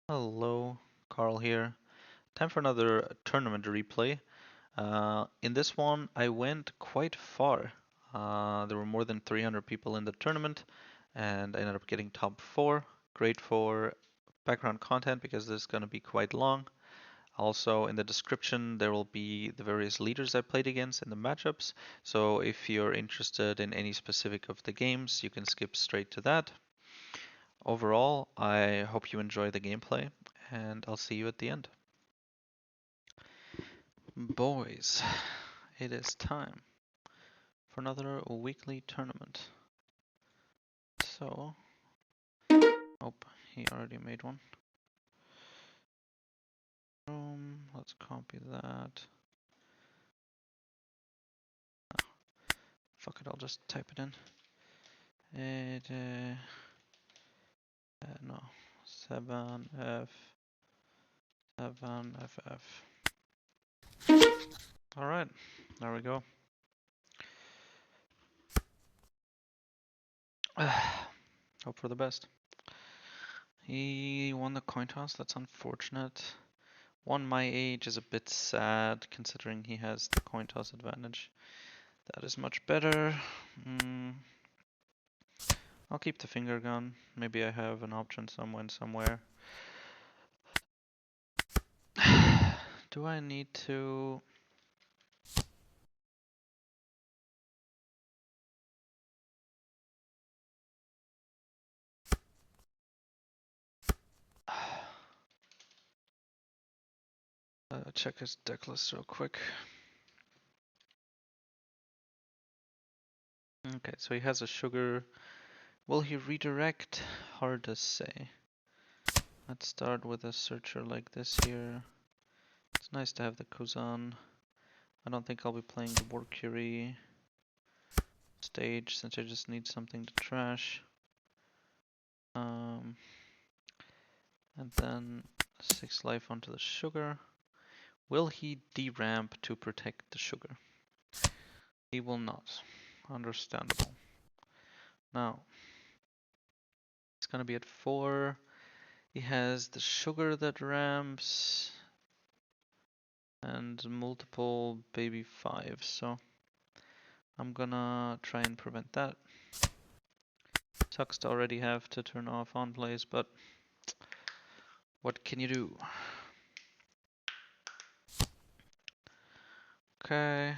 Hello, Carl here. Time for another tournament replay. In this one, I went quite far. There were more than 300 people in the tournament, and I ended up getting top 4. Great for background content because this is going to be quite long. Also, in the description, there will be the various leaders I played against in the matchups. So if you're interested in any specific of the games, you can skip straight to that. Overall, I hope you enjoy the gameplay, and I'll see you at the end. Boys, it is time for another weekly tournament. So, oh, he already made one. Let's copy that. Oh, fuck it, I'll just type it in. No, 7F, 7FF. Alright, there we go. Hope for the best. He won the coin toss, that's unfortunate. One my age is a bit sad considering he has the coin toss advantage. That is much better. I'll keep the finger gun. Maybe I have an option somewhere. Do I need to... check his decklist real quick. Okay, so he has a sugar. Will he redirect? Hard to say. Let's start with a searcher like this here. It's nice to have the Kuzan. I don't think I'll be playing the Workury stage since I just need something to trash. And then 6 life onto the sugar. Will he deramp to protect the sugar? He will not. Understandable. Now, it's gonna be at 4. He has the sugar that ramps and multiple baby 5s, so I'm gonna try and prevent that. Sucks to already have to turn off on plays, but what can you do? Okay.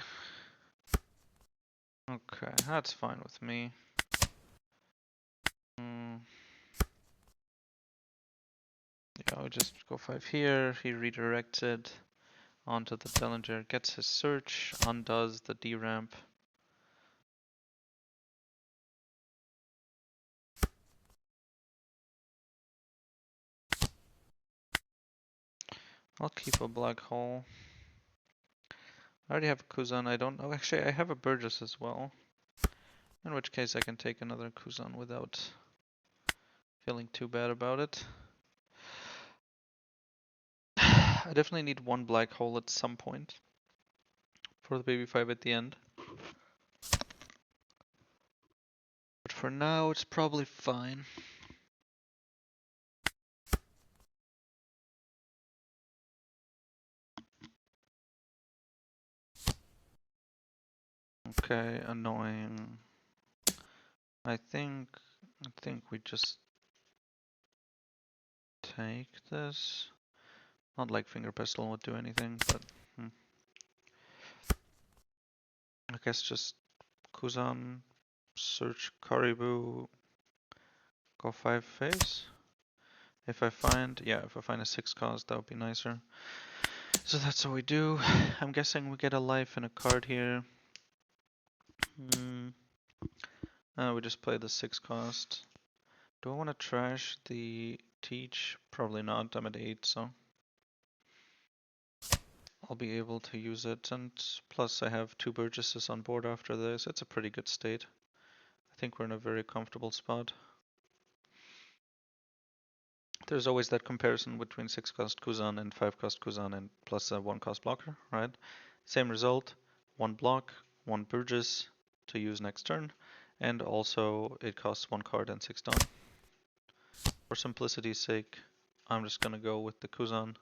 Okay, that's fine with me. Yeah, I'll just go 5 here. He redirects it onto the Dellinger, gets his search, undoes the deramp. I'll keep a black hole. I already have a Kuzan. I don't know. Actually, I have a Burgess as well. In which case I can take another Kuzan without feeling too bad about it. I definitely need one black hole at some point for the baby 5 at the end. But for now, it's probably fine. Okay, annoying. I think we just take this. Not like finger pistol would do anything, but I guess just Kuzan, search Caribou, go 5 phase. If I find a 6 cost, that would be nicer. So that's what we do. I'm guessing we get a life and a card here. We just play the 6 cost. Do I want to trash the teach? Probably not. I'm at 8, so I'll be able to use it. And plus I have 2 Burgesses on board after this. It's a pretty good state. I think we're in a very comfortable spot. There's always that comparison between 6 cost Kuzan and 5 cost Kuzan and plus a 1 cost blocker, right? Same result, 1 block, 1 Burgess to use next turn, and also it costs 1 card and 6 stone. For simplicity's sake, I'm just gonna go with the Kuzan.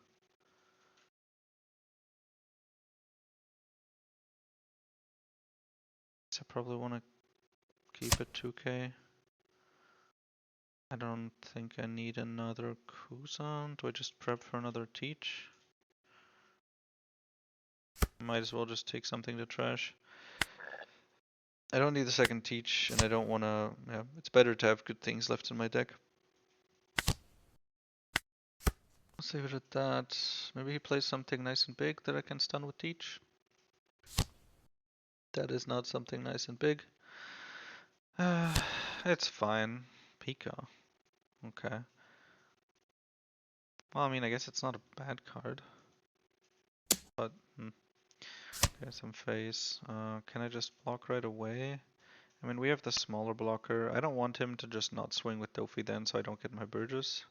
So I probably want to keep it 2k. I don't think I need another Kuzan. Do I just prep for another teach? Might as well just take something to trash. I don't need the second teach, and I don't want to. Yeah, it's better to have good things left in my deck. I'll save it at that. Maybe he plays something nice and big that I can stun with teach. That is not something nice and big. It's fine. Pika. Okay. Well, I mean, I guess it's not a bad card. But, okay, some face. Can I just block right away? I mean, we have the smaller blocker. I don't want him to just not swing with Doffy then, so I don't get my Burgess.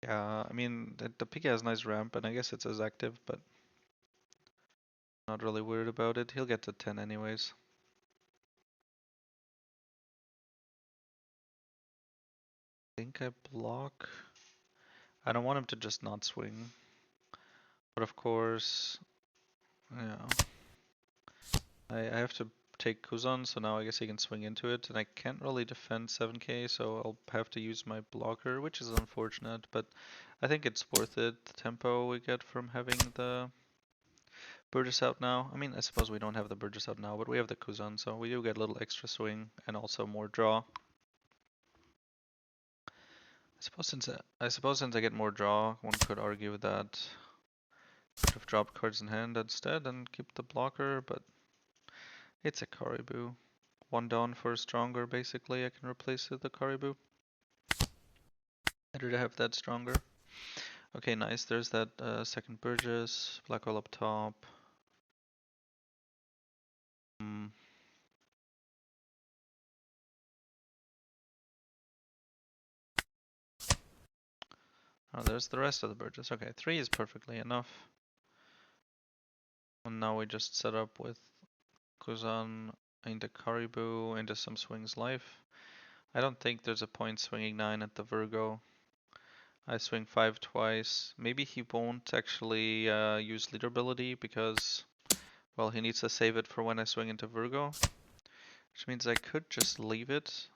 Yeah, I mean, the Pika has nice ramp, and I guess it's as active, but not really worried about it. He'll get to 10 anyways. I think I block. I don't want him to just not swing. But of course, yeah. I have to take Kuzan, so now I guess he can swing into it, and I can't really defend 7k, so I'll have to use my blocker, which is unfortunate, but I think it's worth it, the tempo we get from having the Burgess out now. I mean, I suppose we don't have the Burgess out now, but we have the Kuzan, so we do get a little extra swing, and also more draw. I suppose since I get more draw, one could argue that I could have dropped cards in hand instead and keep the blocker, but it's a Caribou. One down for a stronger, basically. I can replace it with the Caribou. Better to have that stronger. Okay, nice. There's that second Burgess. Black hole up top. Mm. Oh, there's the rest of the Burgess. Okay, 3 is perfectly enough. And now we just set up with Kuzan into Caribou into some swings life. I don't think there's a point swinging 9 at the Virgo. I swing 5 twice. Maybe he won't actually use leader ability because, well, he needs to save it for when I swing into Virgo. Which means I could just leave it.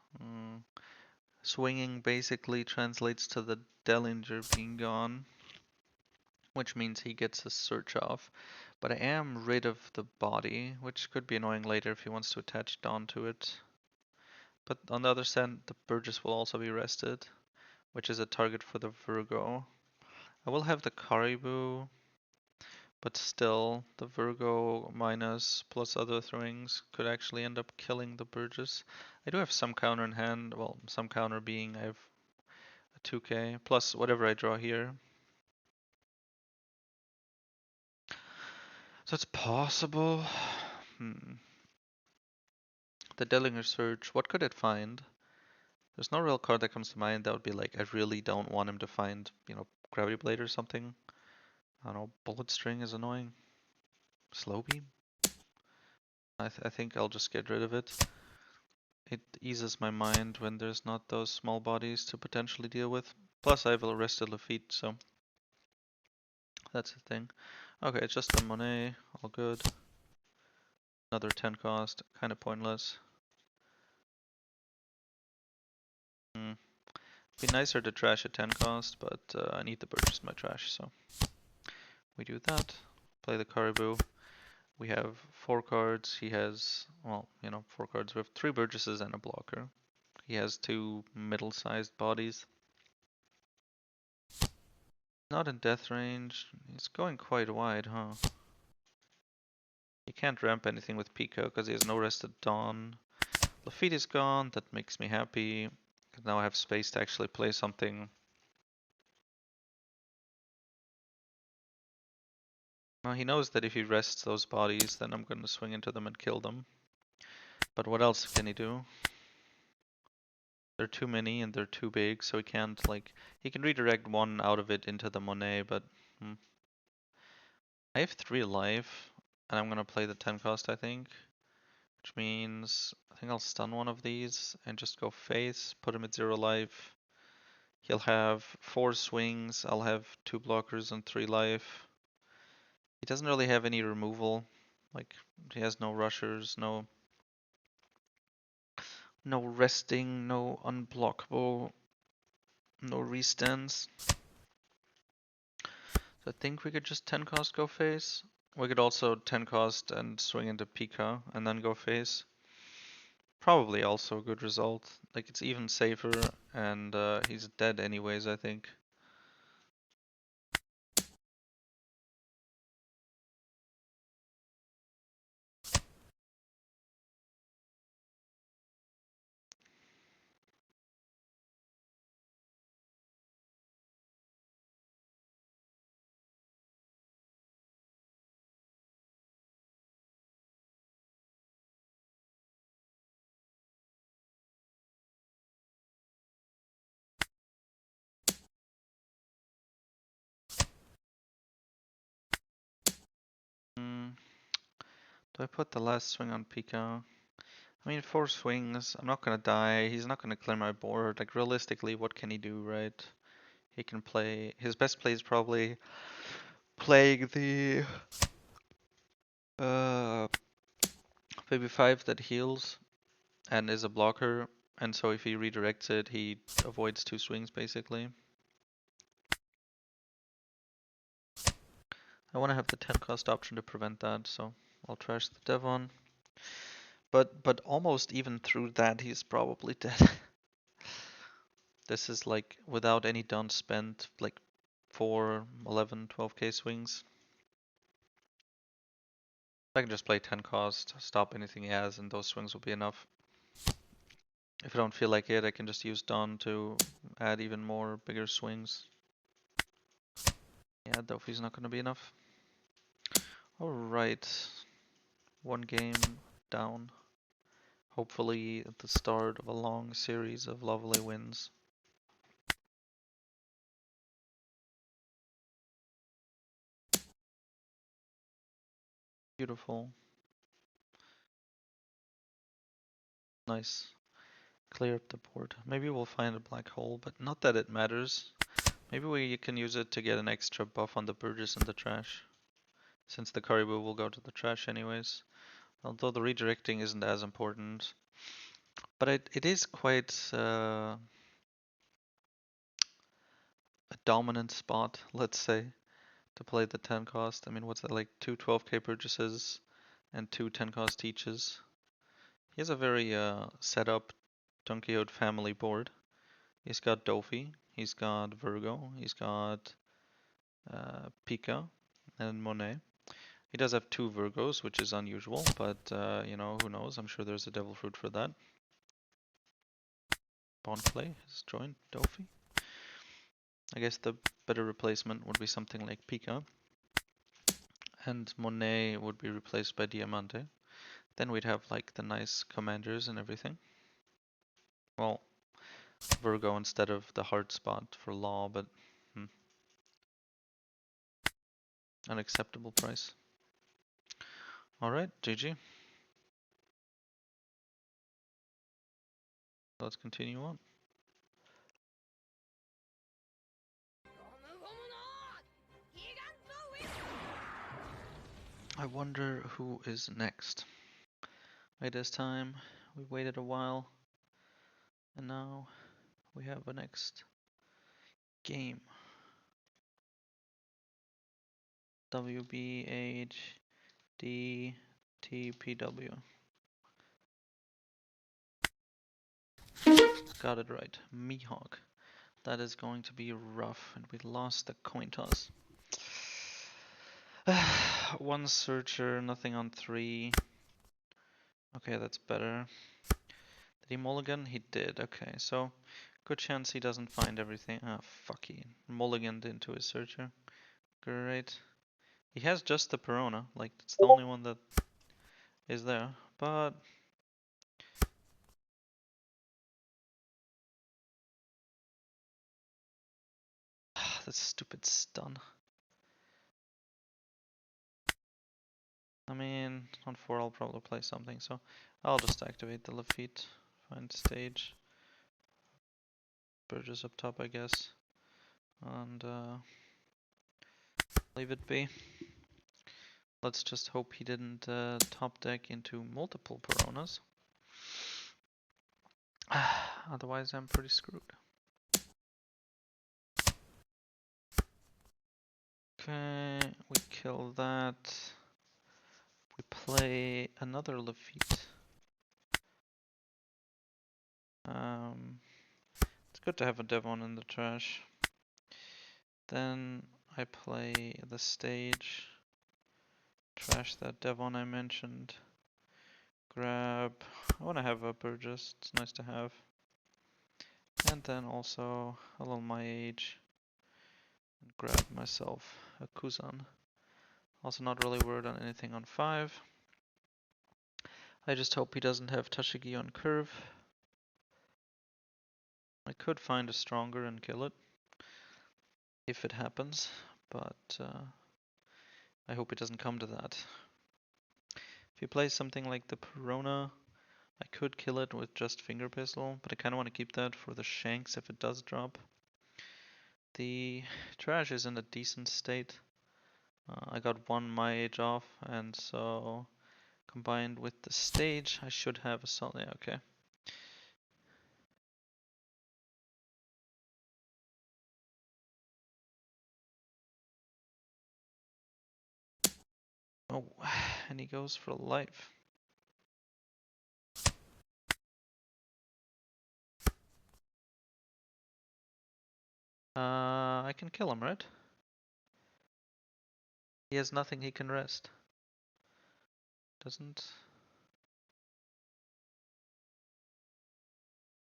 Swinging basically translates to the Dellinger being gone. Which means he gets a search off. But I am rid of the body, which could be annoying later if he wants to attach Dawn to it. But on the other side, the Burgess will also be rested, which is a target for the Virgo. I will have the Caribou, but still, the Virgo minus plus other things could actually end up killing the Burgess. I do have some counter in hand, well, some counter being I have a 2k, plus whatever I draw here. So it's possible. The Dellinger Search, what could it find? There's no real card that comes to mind that would be like, I really don't want him to find, Gravity Blade or something. I don't know, Bullet String is annoying. Slow Beam? I think I'll just get rid of it. It eases my mind when there's not those small bodies to potentially deal with. Plus I have arrested Luffy, so that's the thing. Okay, it's just the Monet, all good. Another 10 cost, kinda pointless. Be nicer to trash at 10 cost, but I need the Burgess in my trash, so we do that. Play the Caribou. We have 4 cards. He has, well, 4 cards. We have 3 Burgesses and a blocker. He has 2 middle-sized bodies. Not in death range. He's going quite wide, huh? He can't ramp anything with Pico because he has no rested Dawn. Lafitte is gone. That makes me happy. Now I have space to actually play something. Well, he knows that if he rests those bodies, then I'm going to swing into them and kill them. But what else can he do? They're too many and they're too big, so he can't, he can redirect one out of it into the Monet, but I have 3 life, and I'm gonna play the 10 cost, I think. Which means, I think I'll stun one of these and just go face, put him at 0 life. He'll have 4 swings, I'll have 2 blockers and 3 life. He doesn't really have any removal. Like, he has no rushers, no resting, no unblockable, no restands. So I think we could just 10 cost go face. We could also 10 cost and swing into Pika and then go face. Probably also a good result. Like, it's even safer, and he's dead anyways, I think. Mm, do I put the last swing on Pika? I mean, 4 swings, I'm not gonna die, he's not gonna clear my board. Like, realistically, what can he do, right? He can play, his best play is probably playing the maybe 5 that heals and is a blocker, and so if he redirects it, he avoids 2 swings basically. I want to have the 10 cost option to prevent that, so I'll trash the Devon. But almost even through that, he's probably dead. This is like without any done spent, like 4, 11, 12k swings. I can just play 10 cost, stop anything he has, and those swings will be enough. If I don't feel like it, I can just use Dawn to add even more bigger swings. Yeah, Doffy's not gonna be enough. Alright. 1 game down. Hopefully at the start of a long series of lovely wins. Beautiful. Nice. Clear up the board. Maybe we'll find a black hole, but not that it matters. Maybe we can use it to get an extra buff on the Burgess and the trash. Since the Caribou will go to the trash anyways. Although the redirecting isn't as important. But it is quite a dominant spot, let's say, to play the 10 cost. I mean, what's that, like 2 12k purchases and 2 10 cost teaches. He has a very set up Don Quixote family board. He's got Doffy, he's got Virgo, he's got Pika and Monet. He does have 2 Virgos, which is unusual, but you know, who knows? I'm sure there's a devil fruit for that. Bonflay has joined Doffy. I guess the better replacement would be something like Pika. And Monet would be replaced by Diamante. Then we'd have like the nice commanders and everything. Well, Virgo instead of the hard spot for law, but unacceptable price. Alright, GG. Let's continue on. I wonder who is next. It is time. We waited a while. And now we have a next game. WBHDTPW. Got it right. Mihawk. That is going to be rough, and we lost the coin toss. 1 searcher, nothing on 3. Okay, that's better. Did he mulligan? He did. Okay, so good chance he doesn't find everything. Ah, fuck, he mulliganed into his searcher. Great. He has just the Perona, like, it's the only one that is there, but... that stupid stun. I mean, on 4 I'll probably play something, so I'll just activate the Lafitte, find stage. Burgess up top, I guess. And leave it be. Let's just hope he didn't top deck into multiple Peronas. Otherwise, I'm pretty screwed. Okay, we kill that. We play another Lafitte. It's good to have a Devon in the trash. Then I play the stage. Trash that Devon I mentioned. Grab. I want to have a Burgess. It's nice to have. And then also a little my age. And grab myself a Kuzan. Also not really worried on anything on 5. I just hope he doesn't have Tashigi on curve. I could find a stronger and kill it. If it happens. But I hope it doesn't come to that. If you play something like the Perona, I could kill it with just finger pistol, but I kind of want to keep that for the shanks if it does drop. The trash is in a decent state. I got one my age off, and so combined with the stage, I should have a solid. Yeah, okay. Oh, and he goes for life. I can kill him, right? He has nothing he can rest. Doesn't.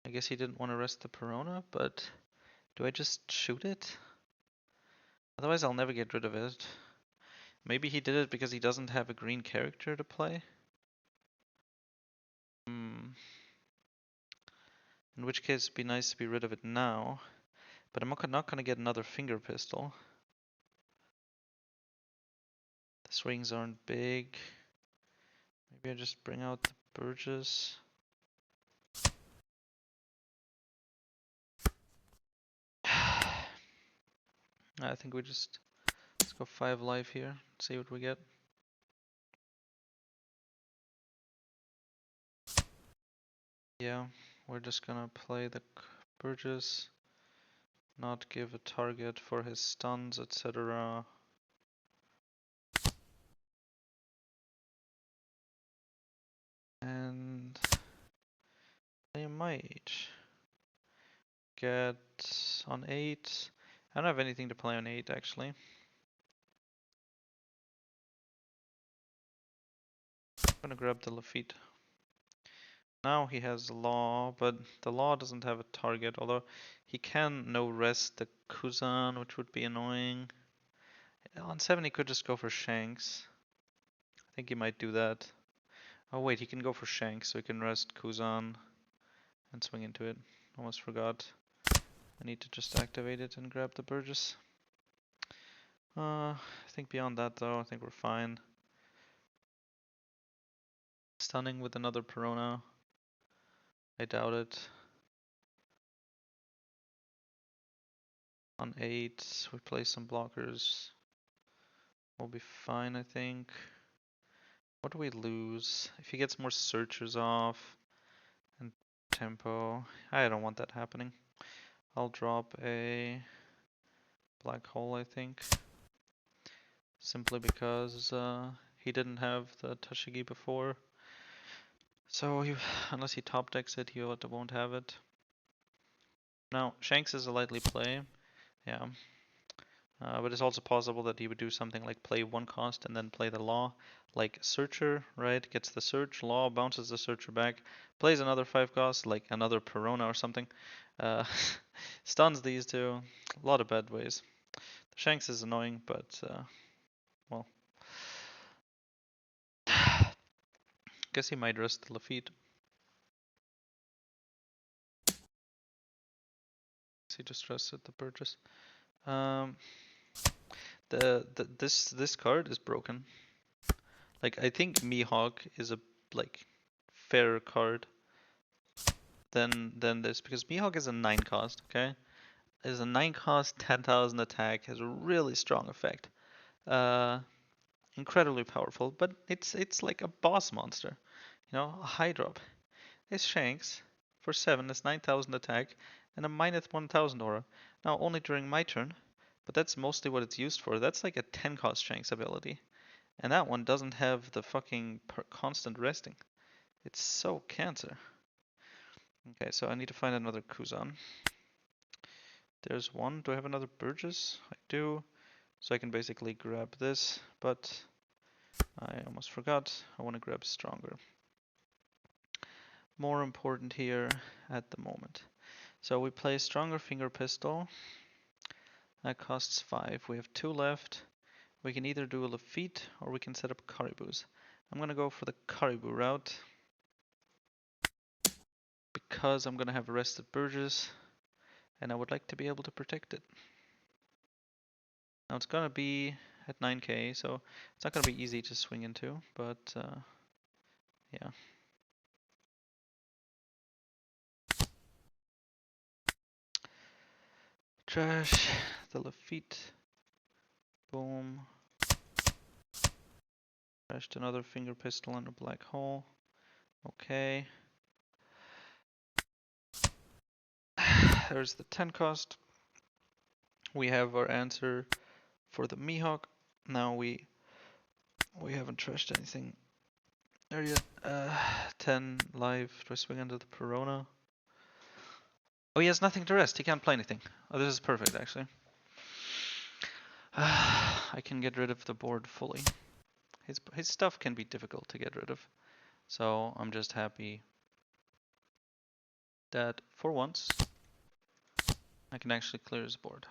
I guess he didn't want to rest the Perona, but do I just shoot it? Otherwise I'll never get rid of it. Maybe he did it because he doesn't have a green character to play? In which case it'd be nice to be rid of it now. But I'm not gonna get another finger pistol. The swings aren't big. Maybe I just bring out the Burgess. I think we just let's go 5 life here, see what we get. Yeah, we're just gonna play the Burgess, not give a target for his stuns, etc. And play my age. Get on 8. I don't have anything to play on 8 actually. I'm gonna grab the Lafitte. Now he has Law, but the Law doesn't have a target, although he can no rest the Kuzan, which would be annoying. On 7 he could just go for Shanks. I think he might do that. Oh wait, he can go for Shanks, so he can rest Kuzan and swing into it. Almost forgot. I need to just activate it and grab the Burgess. I think beyond that though, I think we're fine. Stunning with another Perona. I doubt it. On 8, we play some blockers. We'll be fine, I think. What do we lose? If he gets more searchers off and tempo, I don't want that happening. I'll drop a black hole, I think. Simply because he didn't have the Tashigi before. So unless he top decks it, he won't have it. Now, Shanks is a lightly play. Yeah. But it's also possible that he would do something like play 1 cost and then play the Law, like Searcher, right? Gets the Search, Law bounces the Searcher back, plays another 5 cost, like another Perona or something. Stuns these two. A lot of bad ways. The Shanks is annoying, but well. Guess he might rest the Lafitte. He just rested the Burgess. This card is broken. Like I think Mihawk is a like fair card. than this, because Mihawk is a 9 cost, okay? Is a 9 cost, 10,000 attack, has a really strong effect. Uh, Incredibly powerful, but it's like a boss monster. You know, a high drop. This Shanks for 7 is 9,000 attack and a minus 1,000 aura. Now only during my turn, but that's mostly what it's used for. That's like a 10 cost Shanks ability. And that one doesn't have the fucking constant resting. It's so cancer. Okay, so I need to find another Kuzan. There's one. Do I have another Burgess? I do. So I can basically grab this, but I almost forgot. I want to grab stronger. More important here at the moment. So we play stronger finger pistol. That costs 5. We have 2 left. We can either do a Lafitte or we can set up Caribous. I'm gonna go for the Caribou route because I'm gonna have arrested Burgess and I would like to be able to protect it. Now it's gonna be at 9k, so it's not gonna be easy to swing into, but yeah. Trash the Lafitte. Boom. Trashed another finger pistol and a black hole. Okay. There's the 10 cost. We have our answer for the Mihawk. Now we haven't trashed anything there yet. 10 live. Do I swing under the Perona? Oh, he has nothing to rest. He can't play anything. Oh, this is perfect, actually. I can get rid of the board fully. His stuff can be difficult to get rid of. So I'm just happy that for once I can actually clear his board.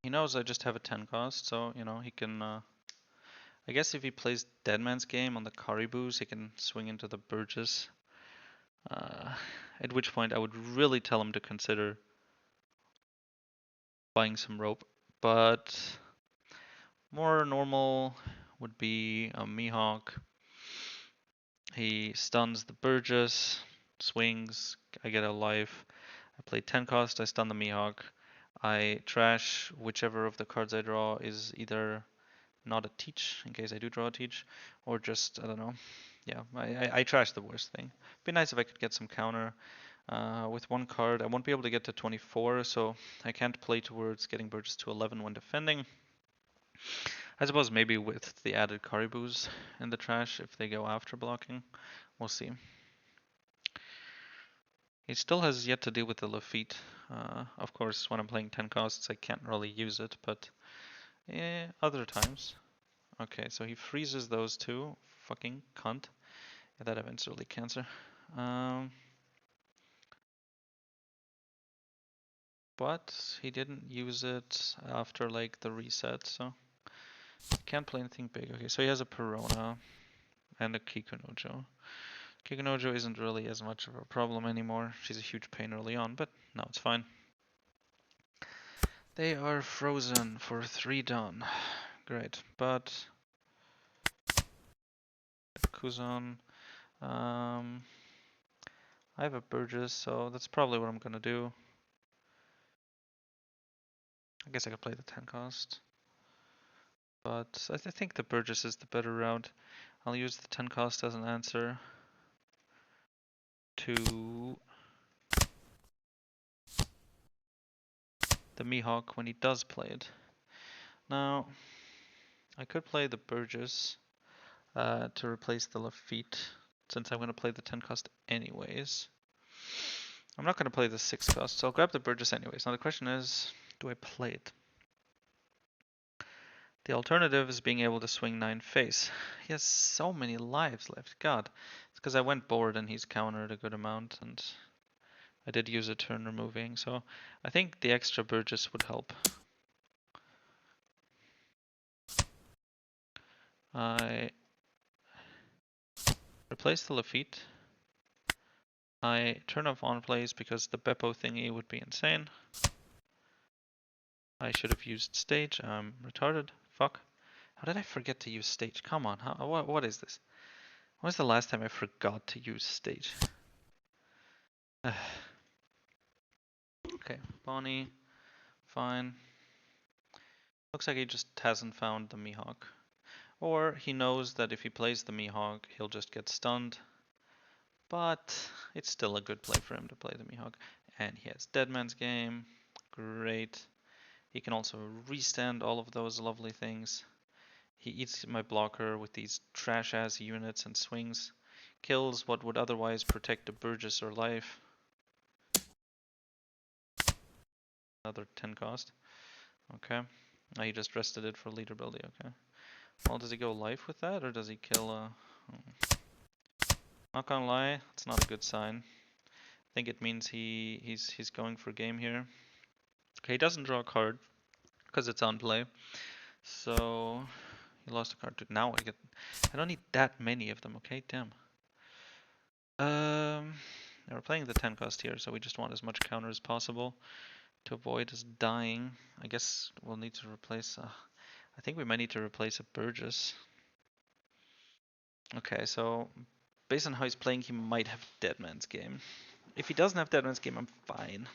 He knows I just have a 10 cost, so you know he can. I guess if he plays Deadman's Game on the Caribous, he can swing into the Burgess. At which point I would really tell him to consider buying some rope. But more normal would be a Mihawk. He stuns the Burgess, swings, I get a life. I play 10 cost, I stun the Mihawk. I trash whichever of the cards I draw is either not a teach, in case I do draw a teach, or just, I don't know. Yeah, I trash the worst thing. Be nice if I could get some counter. With one card, I won't be able to get to 24, so I can't play towards getting Burgess to 11 when defending. I suppose maybe with the added Caribous in the trash, if they go after blocking, we'll see. He still has yet to deal with the Lafitte. Of course, when I'm playing 10 costs, I can't really use it, but other times. Okay, so he freezes those two. Fucking cunt. Yeah, that event's really cancer. But he didn't use it after like the reset, so can't play anything big. Okay, so he has a Perona and a Kikunojo. Kikunojo isn't really as much of a problem anymore. She's a huge pain early on, but now it's fine. They are frozen for 3 done. Great, but Kuzan. I have a Burgess, so that's probably what I'm gonna do. I guess I could play the 10 cost. But I think the Burgess is the better route. I'll use the 10 cost as an answer to the Mihawk when he does play it. Now, I could play the Burgess to replace the Lafitte, since I'm going to play the 10 cost anyways. I'm not going to play the 6 cost, so I'll grab the Burgess anyways. Now the question is, do I play it? The alternative is being able to swing 9 face. He has so many lives left. God, it's because I went bored and he's countered a good amount, and I did use a turn removing, so I think the extra Burgess would help. I replace the Lafitte. I turn off on plays because the Beppo thingy would be insane. I should have used stage. I'm retarded. Fuck. How did I forget to use stage? Come on. What is this? When was the last time I forgot to use stage? Okay, Bonnie, fine. Looks like he just hasn't found the Mihawk. Or he knows that if he plays the Mihawk, he'll just get stunned. But it's still a good play for him to play the Mihawk. And he has Deadman's Game. Great. He can also restand all of those lovely things. He eats my blocker with these trash-ass units and swings. Kills what would otherwise protect a Burgess or life. Another 10 cost. Okay. He just rested it for leader ability. Okay. Well, does he go life with that, or does he kill? Not gonna lie, it's not a good sign. I think it means he's going for game here. Okay, he doesn't draw a card because it's on play. So he lost a card. Now I don't need that many of them. Okay, damn. We're playing the 10 cost here, so we just want as much counter as possible to avoid us dying. I guess we'll need to replace. I think we might need to replace a Burgess. Okay, so based on how he's playing, he might have Deadman's Game. If he doesn't have Deadman's Game, I'm fine.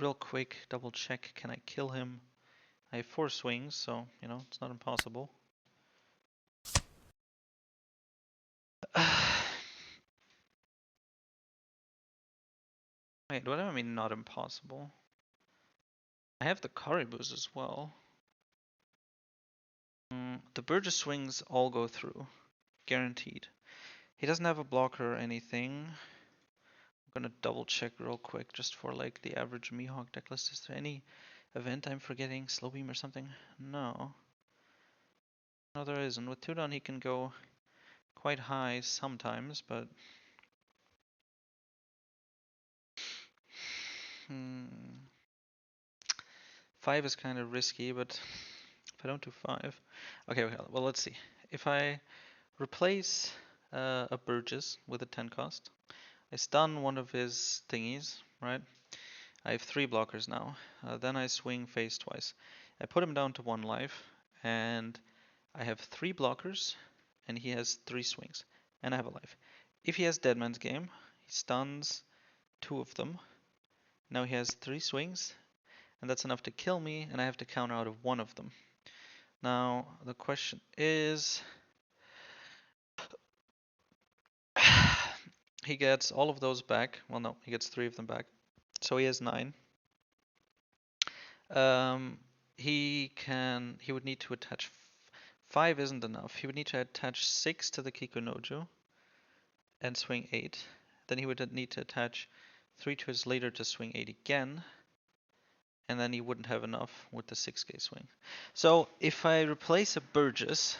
Real quick, double check, can I kill him? I have 4 swings, so, you know, it's not impossible. Wait, what do I mean not impossible? I have the Caribous as well. The Burgess swings all go through. Guaranteed. He doesn't have a blocker or anything. I'm gonna double check real quick just for like the average Mihawk decklist. Is there any event I'm forgetting? Slow beam or something? No. No, there isn't. With 2 down he can go quite high sometimes, but... Hmm. 5 is kind of risky, but if I don't do 5... Okay, well, let's see. If I replace a Burgess with a 10 cost, I stun one of his thingies, right? I have 3 blockers now. Then I swing face twice. I put him down to 1 life, and I have 3 blockers, and he has 3 swings, and I have a life. If he has Deadman's Game, he stuns 2 of them. Now he has 3 swings, and that's enough to kill me, and I have to counter out of 1 of them. Now, the question is... he gets all of those back. Well, no, he gets 3 of them back. So he has 9. He would need to attach 5 isn't enough. He would need to attach 6 to the Kikunojo and swing 8. Then he would need to attach 3 to his leader to swing 8 again. And then he wouldn't have enough with the 6k swing. So if I replace a Burgess,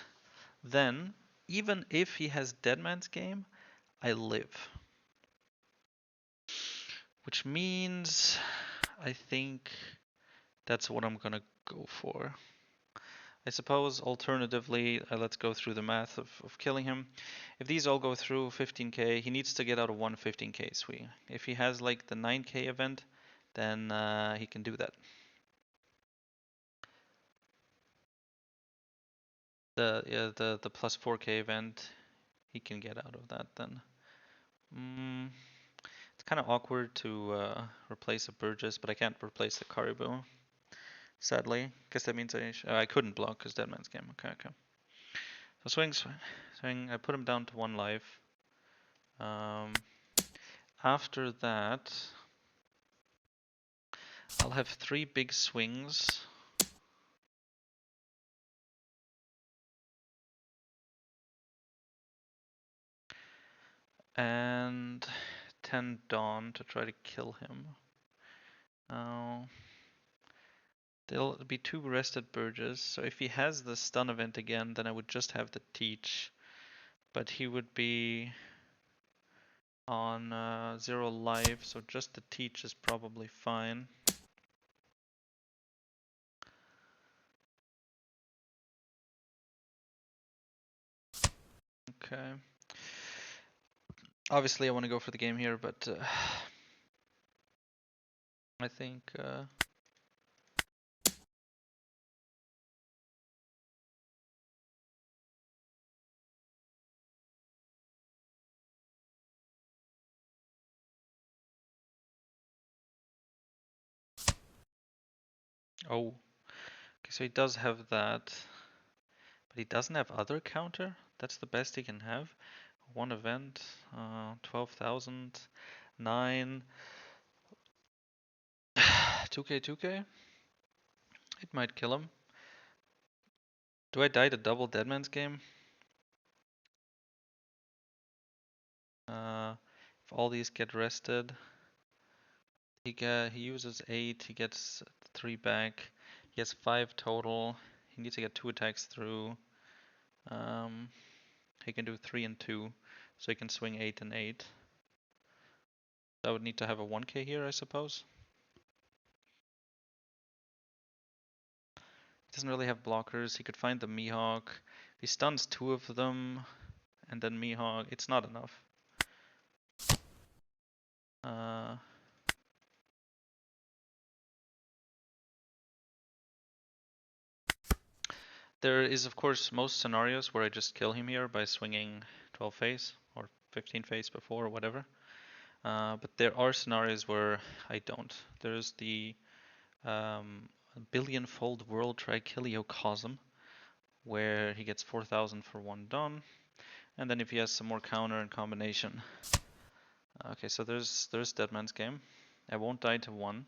then even if he has Deadman's Game, I live. Which means I think that's what I'm gonna go for. I suppose alternatively, let's go through the math of killing him. If these all go through 15k, he needs to get out of one 15k swing. If he has like the 9k event, then he can do that. The plus 4k event, he can get out of that then. It's kind of awkward to replace a Burgess, but I can't replace the Caribou. Sadly, guess that means I couldn't block because Deadman's Game. Okay. So swing. I put him down to 1 life. After that, I'll have 3 big swings. And 10 Dawn to try to kill him. Now, there'll be 2 rested Burgess, so if he has the stun event again, then I would just have the teach. But he would be on 0 life, so just the teach is probably fine. Okay. Obviously I want to go for the game here, but I think Oh, okay, so he does have that, but he doesn't have other counter? That's the best he can have? One event, 12,000, 9, 2k, 2k? It might kill him. Do I die to double Deadman's Game? If all these get rested, he uses 8, he gets 3 back, he has 5 total, he needs to get 2 attacks through. He can do 3 and 2, so he can swing 8 and 8. I would need to have a 1k here, I suppose. He doesn't really have blockers, he could find the Mihawk. If he stuns 2 of them, and then Mihawk, it's not enough. There is, of course, most scenarios where I just kill him here by swinging 12 face or 15 face before or whatever. But there are scenarios where I don't. There's the billion-fold world Trichiliocosm, where he gets 4,000 for 1 done, and then if he has some more counter and combination. Okay, so there's Deadman's Game. I won't die to 1.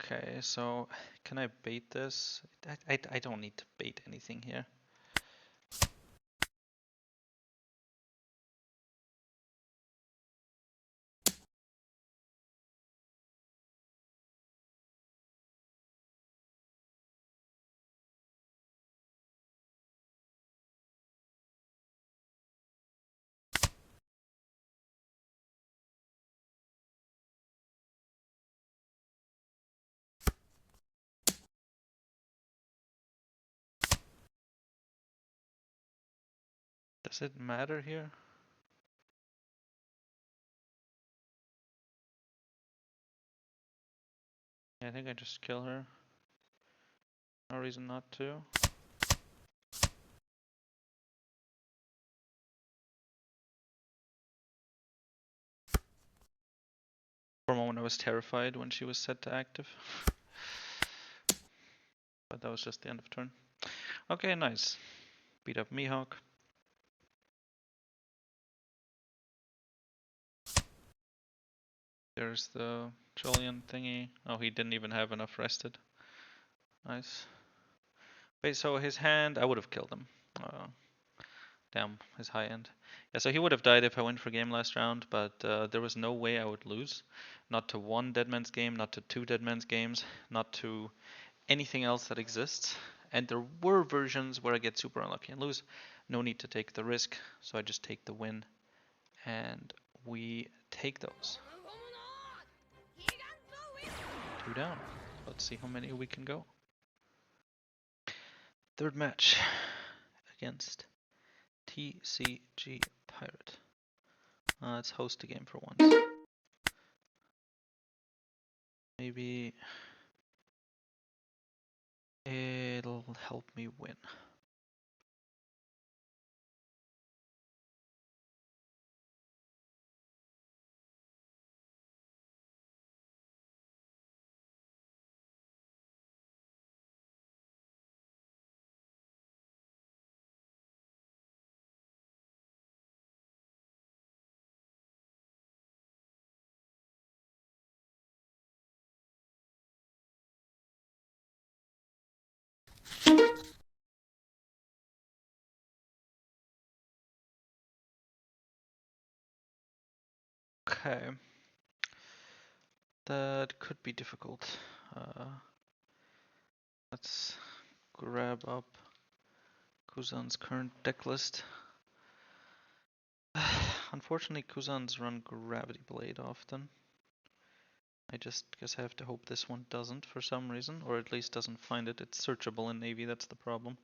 Okay, so can I bait this? I don't need to bait anything here. Does it matter here? Yeah, I think I just kill her. No reason not to. For a moment I was terrified when she was set to active. But that was just the end of turn. Okay, nice. Beat up Mihawk. There's the Julian thingy. Oh, he didn't even have enough rested. Nice. Wait, so his hand, I would have killed him. Damn, his high end. Yeah, so he would have died if I went for game last round, but there was no way I would lose. Not to 1 Deadman's Game, not to 2 Deadman's Games, not to anything else that exists. And there were versions where I get super unlucky and lose. No need to take the risk, so I just take the win. And we take those. 2 down. Let's see how many we can go. Third match against TCG Pirate. Let's host a game for once. Maybe it'll help me win. Okay. That could be difficult. Let's grab up Kuzan's current deck list. Unfortunately, Kuzan's run Gravity Blade often. I just guess I have to hope this one doesn't for some reason, or at least doesn't find it. It's searchable in Navy, that's the problem.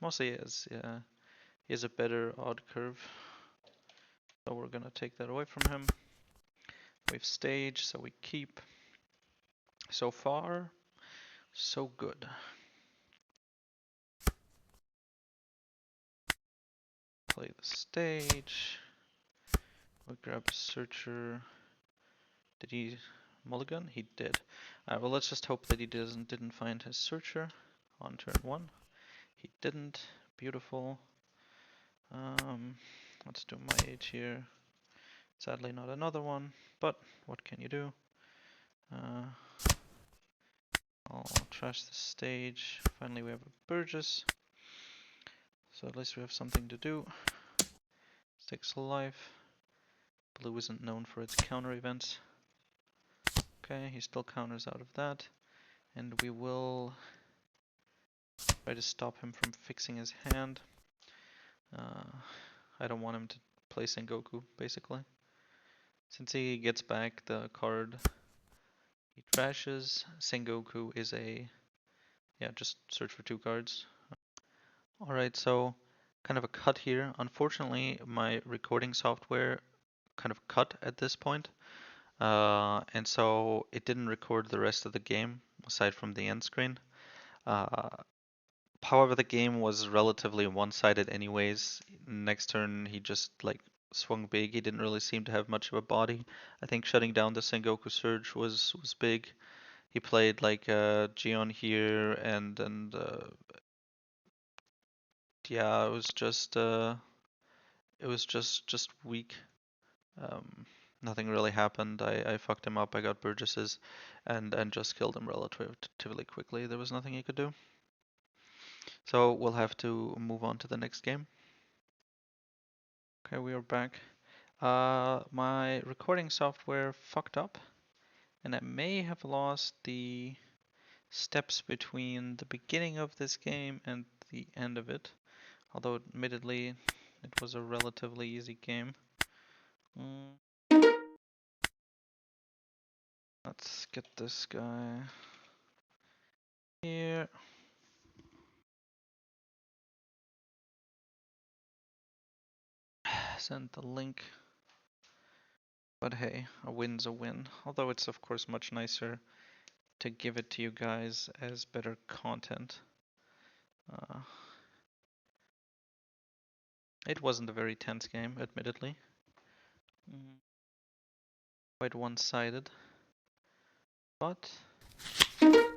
Mostly he has a better odd curve. So we're gonna take that away from him. We've staged, so we keep. So far, so good. play the stage. We'll grab a searcher. Did he mulligan? He did. Well, let's just hope that he didn't find his searcher on turn 1. He didn't. Beautiful. Let's do my age here. Sadly, not another one, but what can you do? I'll trash the stage. Finally, we have a Burgess. So at least we have something to do. 6 life. Blue isn't known for its counter events. Okay, he still counters out of that. And we will try to stop him from fixing his hand. I don't want him to play Sengoku, basically. Since he gets back the card he trashes, Sengoku is a... yeah, just search for 2 cards. Alright, so kind of a cut here. Unfortunately, my recording software kind of cut at this point. And so it didn't record the rest of the game, aside from the end screen. However, the game was relatively one-sided anyways. Next turn, he just like swung big. He didn't really seem to have much of a body. I think shutting down the Sengoku Surge was big. He played like Gion here, and yeah, it was just weak. Nothing really happened. I fucked him up. I got Burgesses, and just killed him relatively quickly. There was nothing he could do. So we'll have to move on to the next game. Okay, we are back. My recording software fucked up, and I may have lost the steps between the beginning of this game and the end of it. Although admittedly, it was a relatively easy game. Let's get this guy here. Send the link. But hey, a win's a win. Although it's of course much nicer to give it to you guys as better content. It wasn't a very tense game, admittedly. Quite one-sided. But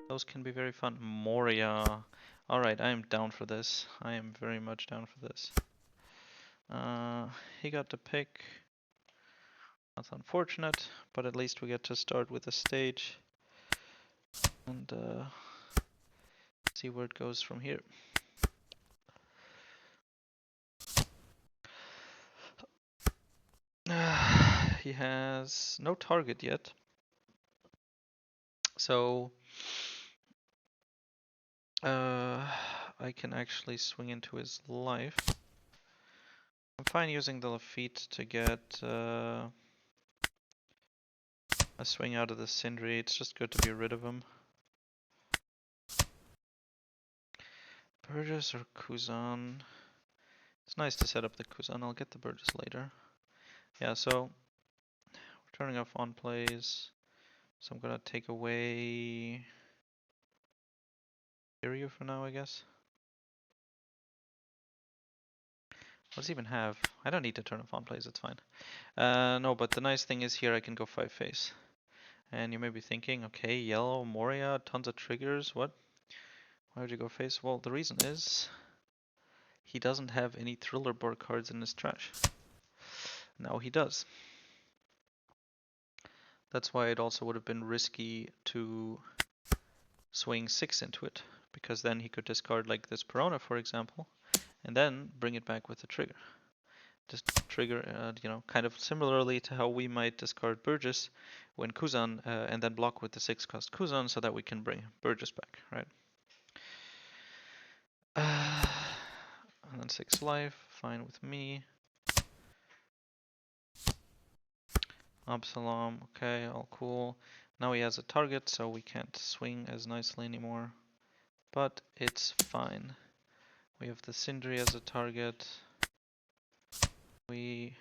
those can be very fun. Moria. Alright, I am down for this. I am very much down for this. He got the pick. That's unfortunate, but at least we get to start with a stage. And see where it goes from here. He has no target yet. So I can actually swing into his life. I'm fine using the Lafitte to get a swing out of the Sindri. It's just good to be rid of him. Burgess or Kuzan? It's nice to set up the Kuzan. I'll get the Burgess later. Yeah, so we're turning off on plays. So I'm gonna take away Kiryu for now, I guess. What does he even have? I don't need to turn off on plays, it's fine. No, but the nice thing is here I can go 5 face. And you may be thinking, okay, yellow, Moria, tons of triggers, what? Why would you go face? Well, the reason is he doesn't have any thriller board cards in his trash. Now he does. That's why it also would have been risky to swing 6 into it, because then he could discard like this Perona, for example, and then bring it back with a trigger. Just trigger, you know, kind of similarly to how we might discard Burgess when Kuzan, and then block with the 6-cost Kuzan so that we can bring Burgess back, right? And then 6 life, fine with me. Absalom, okay, all cool. Now he has a target, so we can't swing as nicely anymore. But it's fine. We have the Sindri as a target. We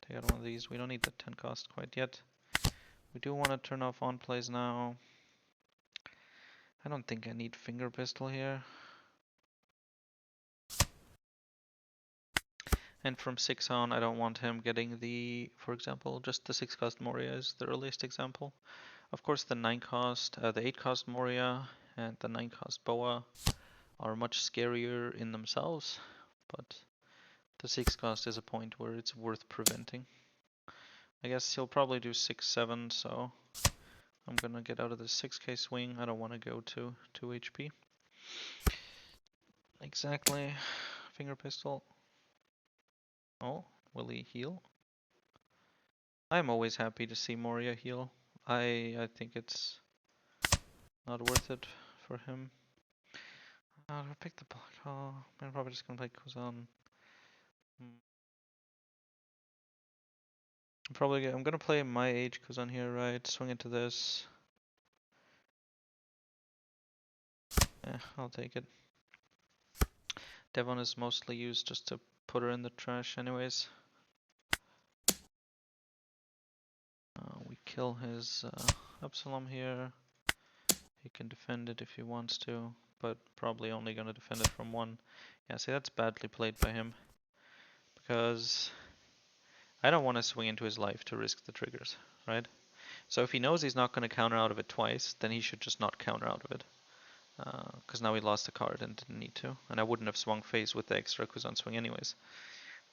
take out one of these. We don't need the 10 cost quite yet. We do want to turn off on plays now. I don't think I need finger pistol here. And from 6 on, I don't want him getting the, for example, just the 6 cost Moria is the earliest example. Of course, the 9 cost, the 8 cost Moria and the 9 cost Boa are much scarier in themselves, but the 6 cost is a point where it's worth preventing. I guess he'll probably do 6-7, so I'm gonna get out of the 6k swing. I don't want to go to 2 HP. Exactly. Finger pistol. Oh, will he heal? I'm always happy to see Moria heal. I think it's not worth it for him. I'll pick the black. Oh, I'm probably just gonna play Kuzan. I'm gonna play my age Kuzan here, right? Swing into this. I'll take it. Devon is mostly used just to put her in the trash anyways. We kill his Absalom here. He can defend it if he wants to, but probably only gonna defend it from 1. Yeah, see, that's badly played by him. Because I don't want to swing into his life to risk the triggers, right? So if he knows he's not going to counter out of it twice, then he should just not counter out of it. Because now he lost a card and didn't need to. And I wouldn't have swung face with the extra Kuzan swing anyways.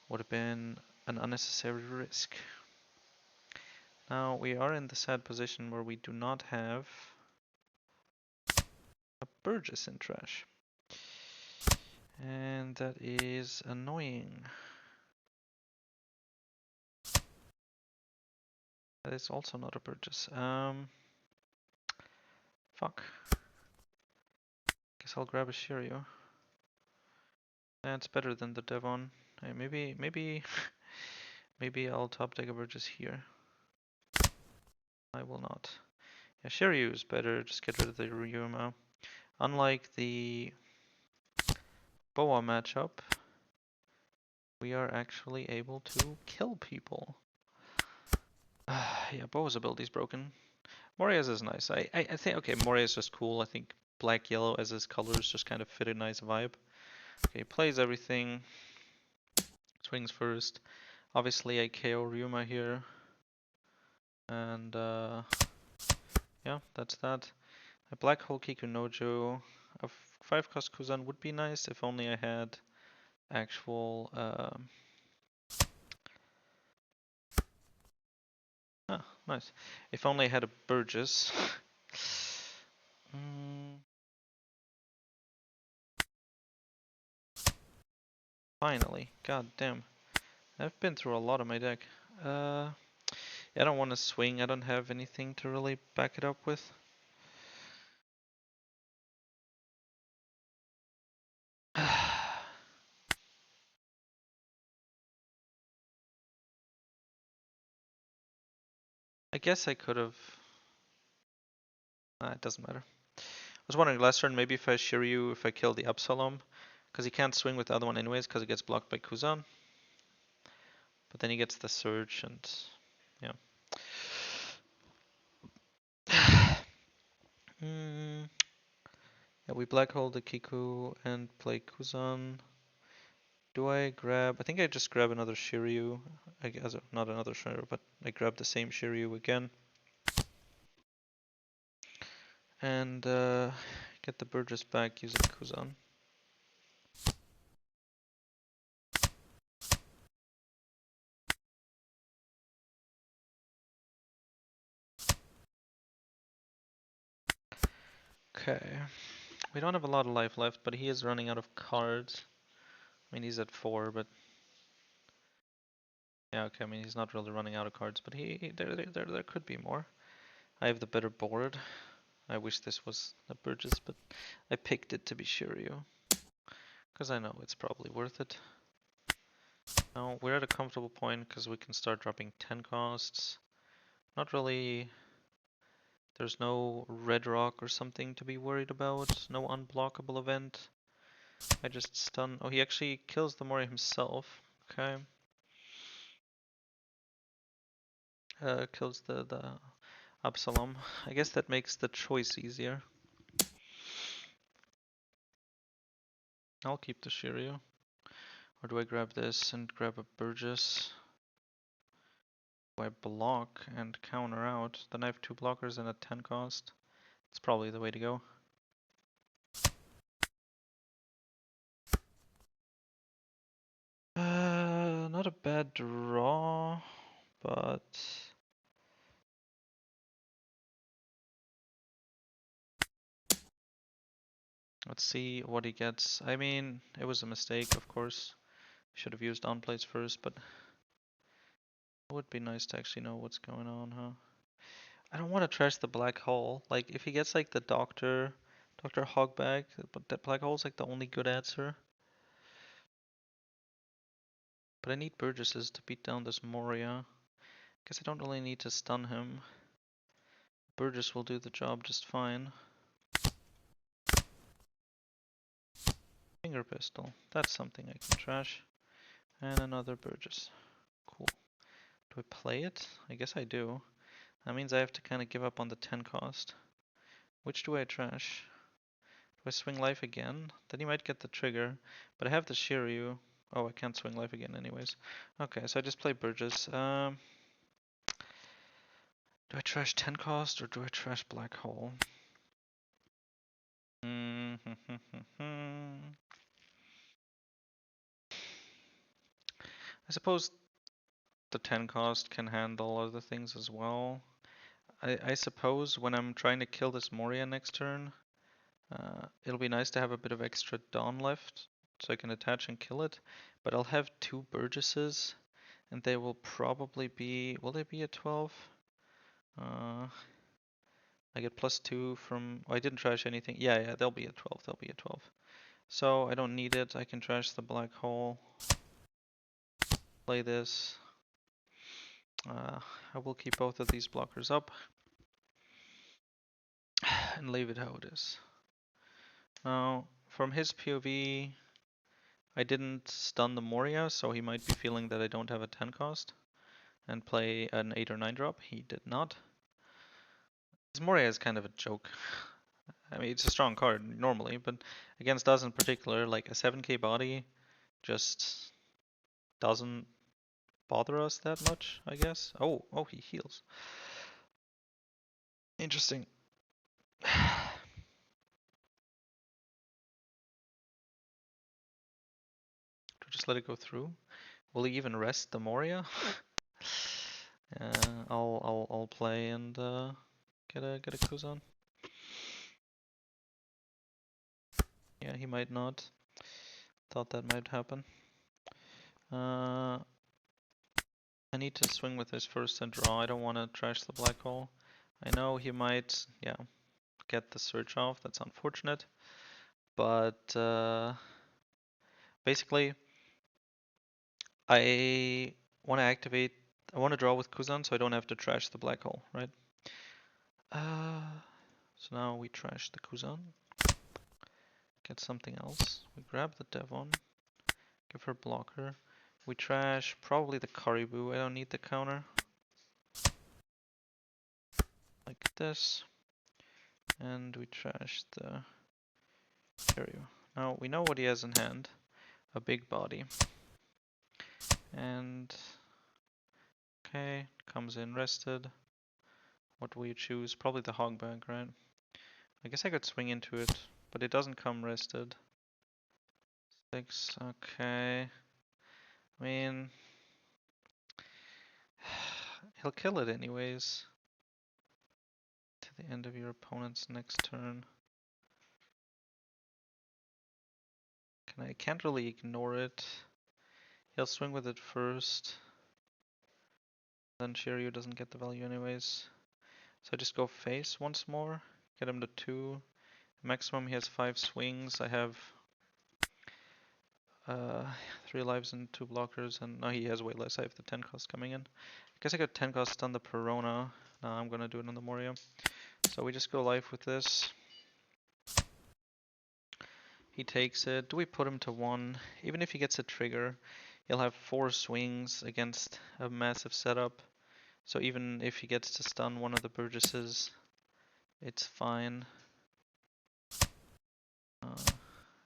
Would have been an unnecessary risk. Now we are in the sad position where we do not have a Burgess in trash. And that is annoying. That is also not a Burgess. Fuck. Guess I'll grab a Shiryu. That's better than the Devon. Hey, maybe I'll top deck a Burgess here. I will not. Yeah, Shiryu is better. Just get rid of the Ryuma. Unlike the Boa matchup, we are actually able to kill people. Yeah, Boa's ability is broken. Moria's is nice. I think, okay, Moria's just cool. I think black, yellow as his colors just kind of fit a nice vibe. Okay, plays everything. Swings first. Obviously I KO Ryuma here. And yeah, that's that. A black hole Kikunojo. A 5 cost Kuzan would be nice if only I had actual nice. If only I had a Burgess. Finally. God damn. I've been through a lot of my deck. Yeah, I don't want to swing. I don't have anything to really back it up with. I guess I could have. It doesn't matter. I was wondering last turn maybe if I Shiryu, if I kill the Absalom, because he can't swing with the other one anyways, because it gets blocked by Kuzan. But then he gets the Surge and yeah. Yeah, we black hole the Kiku and play Kuzan. Do I grab? I think I just grab another Shiryu. I guess not another Shiryu, but I grab the same Shiryu again. And get the Burgess back using Kuzan. Okay. We don't have a lot of life left, but he is running out of cards. I mean, he's at 4, but yeah, okay. I mean, he's not really running out of cards, but there could be more. I have the better board. I wish this was a Burgess, but I picked it to be Shiryu because I know it's probably worth it. Now we're at a comfortable point because we can start dropping 10 costs. Not really. There's no red rock or something to be worried about. No unblockable event. I just stun. Oh, he actually kills the Moria himself. Okay. Kills the Absalom. I guess that makes the choice easier. I'll keep the Shiryu. Or do I grab this and grab a Burgess? Do I block and counter out? Then I have 2 blockers and a 10 cost. It's probably the way to go. Not a bad draw, but let's see what he gets. I mean, it was a mistake, of course. Should have used on plays first, but it would be nice to actually know what's going on, huh? I don't want to trash the black hole. Like, if he gets like the Dr. Hogbag, but that black hole's like the only good answer. But I need Burgesses to beat down this Moria. Guess I don't really need to stun him. Burgess will do the job just fine. Finger pistol. That's something I can trash. And another Burgess. Cool. Do I play it? I guess I do. That means I have to kind of give up on the 10 cost. Which do I trash? Do I swing life again? Then he might get the trigger. But I have the Shiryu. Oh, I can't swing life again anyways. Okay, so I just play Burgess. Do I trash 10 cost or do I trash Black Hole? I suppose the 10 cost can handle other things as well. I suppose when I'm trying to kill this Moria next turn, it'll be nice to have a bit of extra Dawn left so I can attach and kill it. But I'll have 2 Burgesses and they will probably be, will they be at 12? I get +2 from, oh, I didn't trash anything. Yeah, they'll be at 12, they'll be at 12. So I don't need it, I can trash the black hole. Play this. I will keep both of these blockers up. And leave it how it is. Now, from his POV, I didn't stun the Moria, so he might be feeling that I don't have a 10 cost and play an 8 or 9 drop. He did not. His Moria is kind of a joke. I mean, it's a strong card normally, but against us in particular, like a 7k body just doesn't bother us that much, I guess. Oh, he heals. Interesting. Do just let it go through? Will he even rest the Moria? I'll play and get a Kuzan. Yeah, he might not. Thought that might happen. I need to swing with his first and draw. I don't want to trash the black hole. I know he might, yeah, get the search off. That's unfortunate. But basically, I want to activate. I want to draw with Kuzan, so I don't have to trash the black hole, right? So now we trash the Kuzan. Get something else. We grab the Devon. Give her blocker. We trash probably the Caribou. I don't need the counter. Like this. And we trash the Caribou. Now we know what he has in hand. A big body. And okay, comes in rested. What will you choose? Probably the Hogbag, right? I guess I could swing into it, but it doesn't come rested. 6, okay. I mean, he'll kill it anyways. To the end of your opponent's next turn. I can't really ignore it. He'll swing with it first. Then Shiryu doesn't get the value anyways. So I just go face once more. Get him to 2. Maximum he has 5 swings. I have 3 lives and 2 blockers, and no, he has way less. I have the 10 cost coming in. I guess I got 10 cost on the Perona. Now I'm gonna do it on the Moria. So we just go live with this. He takes it. Do we put him to 1? Even if he gets a trigger, he'll have 4 swings against a massive setup. So even if he gets to stun one of the Burgesses, it's fine.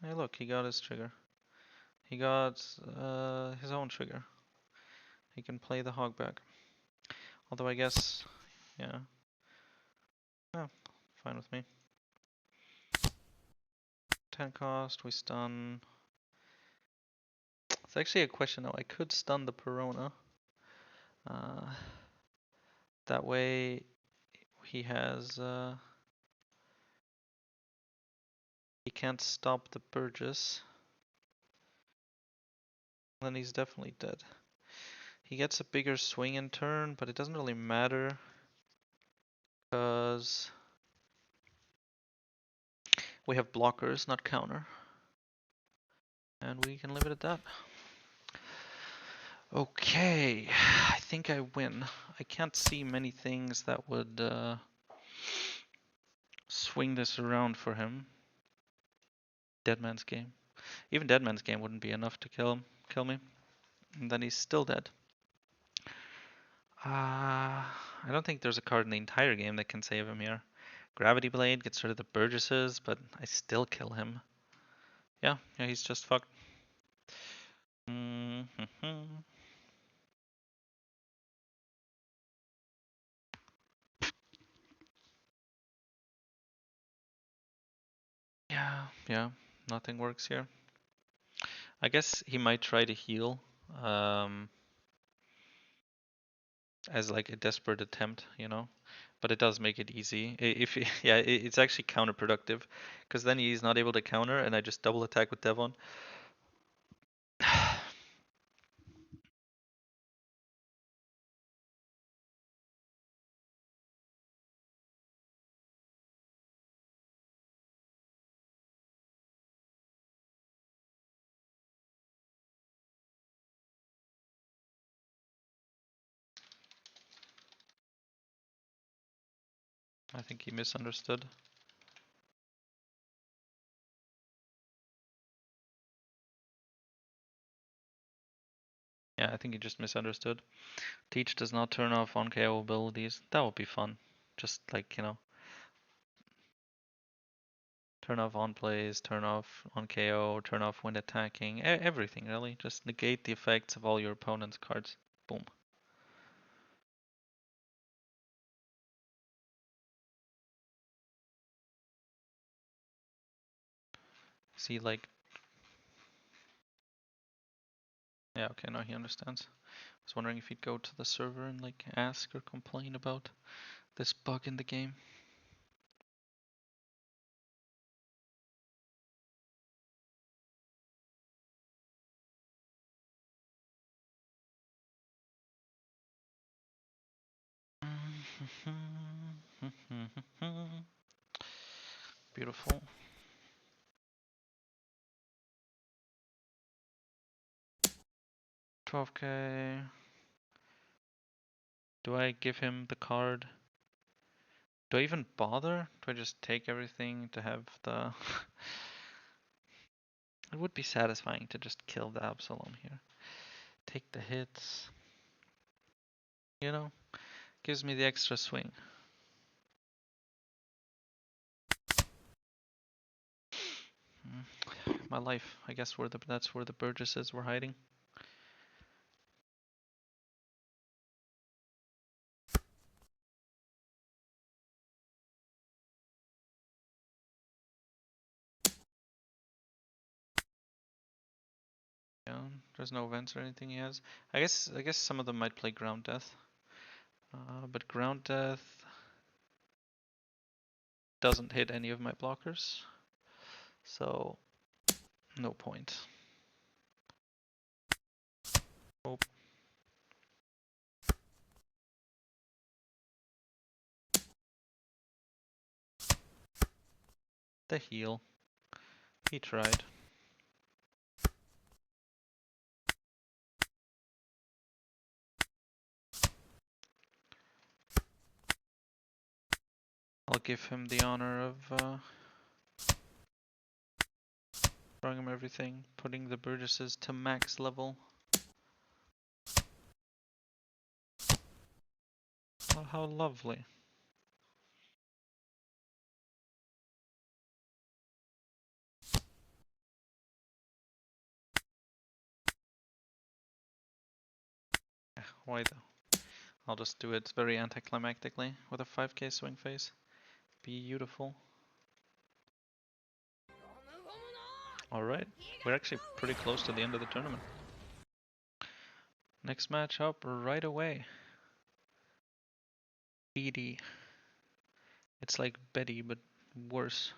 Hey look, he got his trigger. He got his own trigger. He can play the hog back. Although I guess, yeah. Yeah, fine with me. 10 cost, we stun. It's actually a question now. I could stun the Perona. That way he has, he can't stop the Burgess. Then he's definitely dead. He gets a bigger swing in turn, but it doesn't really matter because we have blockers, not counter. And we can leave it at that. Okay, I think I win. I can't see many things that would swing this around for him. Deadman's Game. Even Deadman's Game wouldn't be enough to kill me. And then he's still dead. I don't think there's a card in the entire game that can save him here. Gravity Blade gets rid of the Burgesses, but I still kill him. Yeah, he's just fucked. Yeah, nothing works here. I guess he might try to heal as like a desperate attempt, you know, but it does make it easy. If yeah, it's actually counterproductive because then he's not able to counter, and I just double attack with Devon. I think he misunderstood. Yeah, I think he just misunderstood. Teach does not turn off on KO abilities. That would be fun. Just like, you know, turn off on plays, turn off on KO, turn off when attacking, everything really. Just negate the effects of all your opponent's cards. Boom. See, like, yeah, okay, now he understands. I was wondering if he'd go to the server and like ask or complain about this bug in the game. Beautiful. 12k. Do I give him the card? Do I even bother? Do I just take everything to have the... It would be satisfying to just kill the Absalom here. Take the hits. You know? Gives me the extra swing. My life. I guess that's where the Burgesses were hiding. Yeah, there's no events or anything he has. I guess some of them might play Ground Death. But Ground Death doesn't hit any of my blockers. So, no point. Oh. The heal. He tried. I'll give him the honor of throwing him everything, putting the Burgesses to max level. Oh, how lovely. Why though? I'll just do it very anticlimactically with a 5k swing face. Beautiful. Alright, we're actually pretty close to the end of the tournament. Next match up right away. BD. It's like Betty, but worse.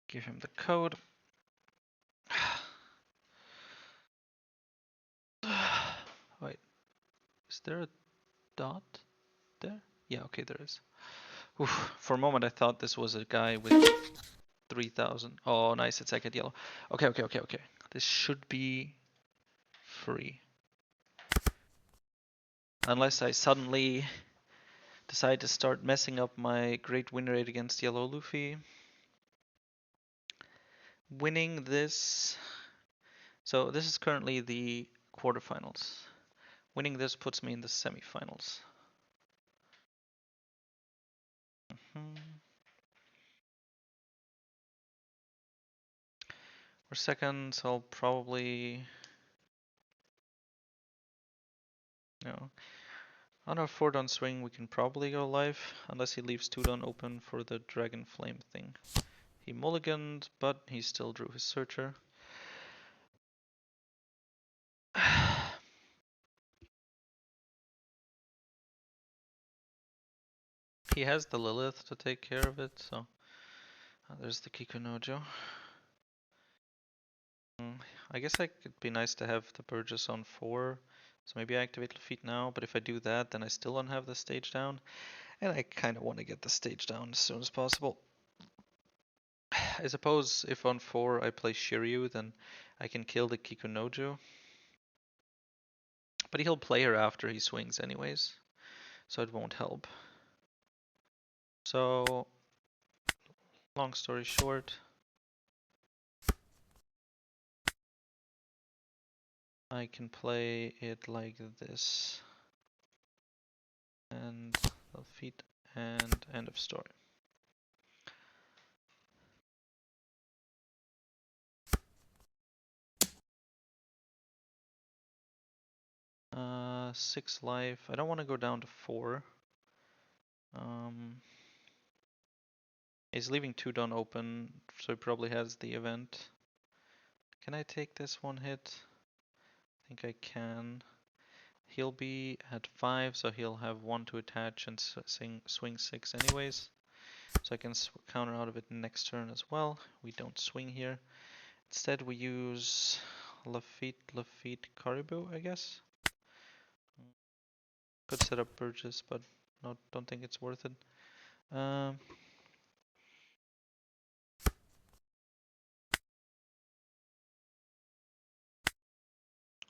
Give him the code. Wait, is there a dot there? Yeah, okay, there is. Oof, for a moment I thought this was a guy with 3,000. Oh, nice, it's second yellow. Okay. This should be free. Unless I suddenly decide to start messing up my great win rate against yellow Luffy. Winning this... So this is currently the quarterfinals. Winning this puts me in the semifinals. We're second, so I'll probably... No. On our 4-down swing, we can probably go live, unless he leaves 2-down open for the Dragon Flame thing. He mulliganed, but he still drew his Searcher. He has the Lilith to take care of it, so... there's the Kikunojo. I guess it'd be nice to have the Burgess on 4, so maybe I activate Lafitte now, but if I do that, then I still don't have the stage down, and I kind of want to get the stage down as soon as possible. I suppose if on 4 I play Shiryu, then I can kill the Kikunojo. But he'll play her after he swings anyways, so it won't help. So, long story short, I can play it like this. And Lafitte and end of story. Uh, 6 life. I don't want to go down to 4. He's leaving 2-down open, so he probably has the event. Can I take this one hit? I think I can. He'll be at 5, so he'll have 1 to attach and swing 6 anyways. So I can counter out of it next turn as well. We don't swing here. Instead we use Lafitte, Caribou, I guess. Could set up Burgess, but don't think it's worth it.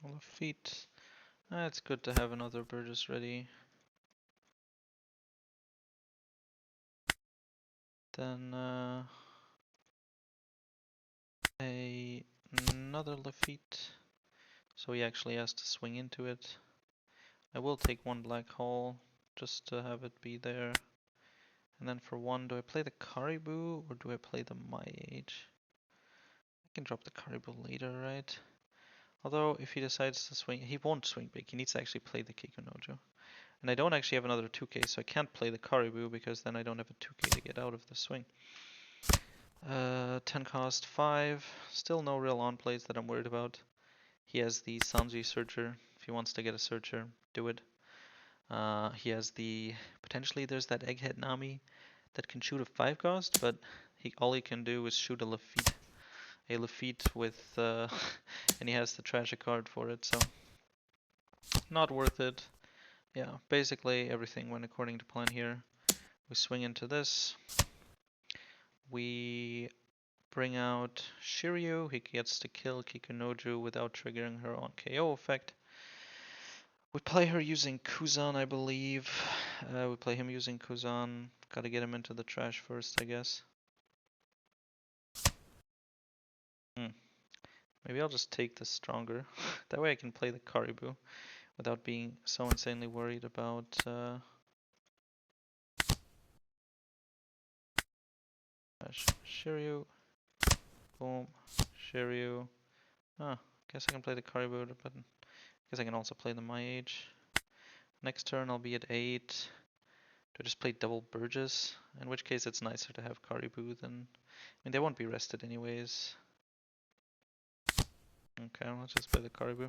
Lafitte. It's good to have another Burgess ready. Then another Lafitte. So he actually has to swing into it. I will take 1 black hole just to have it be there. And then for 1, do I play the Caribou or do I play the My Age? I can drop the Caribou later, right? Although if he decides to swing, he won't swing big. He needs to actually play the Kikunojo. And I don't actually have another 2k, so I can't play the Caribou because then I don't have a 2k to get out of the swing. 10 cost 5. Still no real on plays that I'm worried about. He has the Sanji Searcher. If he wants to get a Searcher, do it. He has the... Potentially there's that Egghead Nami that can shoot a 5 cost, but all he can do is shoot a Lafitte. A Lafitte with... and he has the tragic card for it, so... Not worth it. Yeah, basically everything went according to plan here. We swing into this. We bring out Shiryu. He gets to kill Kikunojo without triggering her on KO effect. We play her using Kuzan, I believe. We play him using Kuzan. Gotta get him into the trash first, I guess. Maybe I'll just take this stronger. That way I can play the Caribou without being so insanely worried about... Shiryu. Boom. Shiryu. Ah, guess I can play the Caribou, but guess I can also play the My Age. Next turn I'll be at 8. Do I just play double Burgess? In which case it's nicer to have Caribou than... I mean, they won't be rested anyways. Okay, let's just play the Caribou.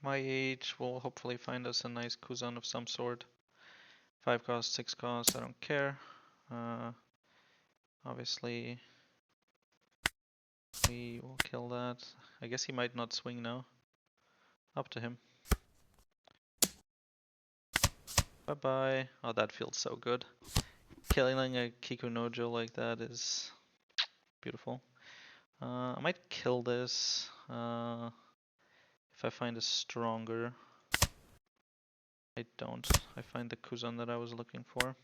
My Age will hopefully find us a nice Kuzan of some sort. 5 cost, 6 cost, I don't care. Obviously, we will kill that. I guess he might not swing now. Up to him. Bye bye. Oh, that feels so good. Killing a Kikunojo like that is beautiful. I might kill this if I find a stronger. I don't. I find the Kuzan that I was looking for.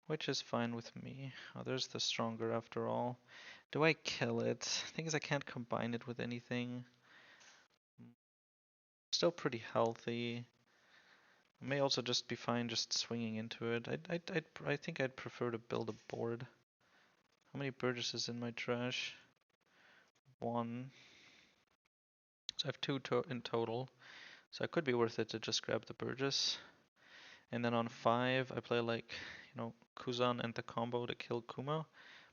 Which is fine with me. Oh, there's the stronger after all. Do I kill it? Thing is, I can't combine it with anything. Still pretty healthy. I may also just be fine just swinging into it. I think I'd prefer to build a board. How many Burgesses in my trash? 1. So I have 2 in total. So it could be worth it to just grab the Burgess. And then on 5, I play like, Kuzan and the combo to kill Kuma.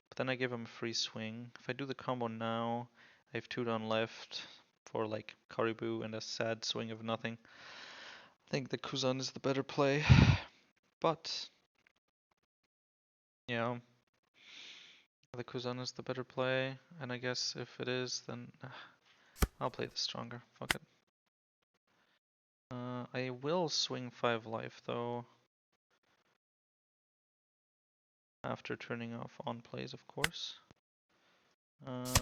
But then I give him a free swing. If I do the combo now, I have 2 down left for like Caribou and a sad swing of nothing. I think the Kuzan is the better play. But, yeah, the Kuzan is the better play. And I guess if it is, then I'll play the stronger. Fuck it. I will swing 5 life though. After turning off on plays, of course. Just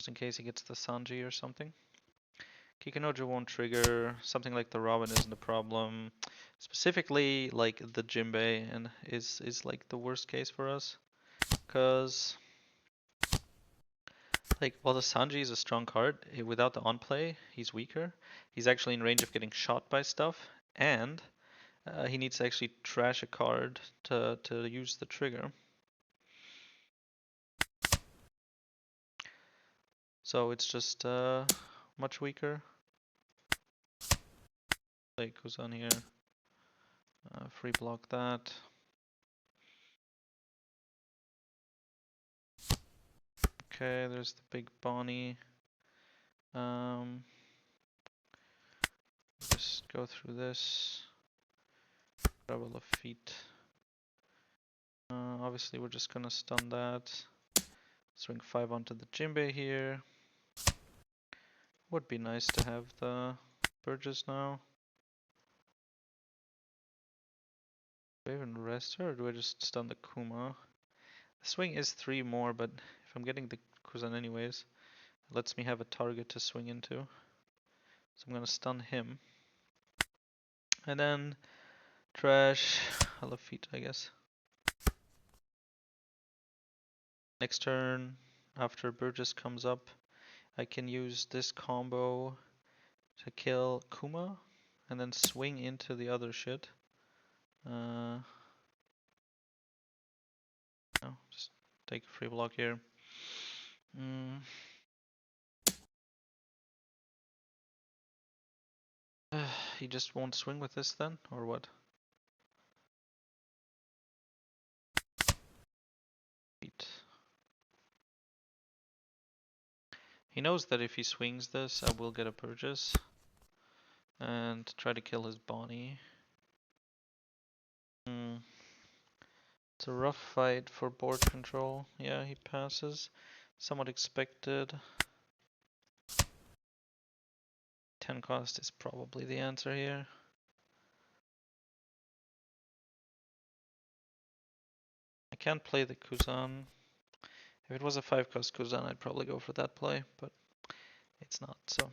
in case he gets the Sanji or something. Kikunojo won't trigger. Something like the Robin isn't a problem. Specifically, like the Jinbei and is like the worst case for us. Cause like while the Sanji is a strong card, without the on play, he's weaker. He's actually in range of getting shot by stuff, and he needs to actually trash a card to use the trigger. So it's just much weaker. Play Kuzan here. Free block that. Okay, there's the big Bonnie. Just go through this. Grab a Luffy. Obviously, we're just gonna stun that. Swing 5 onto the Jinbei here. Would be nice to have the Burgess now. Do I even rest her or do I just stun the Kuma? The swing is 3 more, but if I'm getting the Kuzan anyways, it lets me have a target to swing into. So I'm gonna stun him. And then trash a Luffy, I guess. Next turn, after Burgess comes up, I can use this combo to kill Kuma and then swing into the other shit. No, just take a free block here. He just won't swing with this then, or what? He knows that if he swings this, I will get a Burgess and try to kill his Bonnie. It's a rough fight for board control. Yeah, he passes. Somewhat expected. 10 cost is probably the answer here. I can't play the Kuzan. If it was a 5 cost Kuzan, I'd probably go for that play, but it's not, so.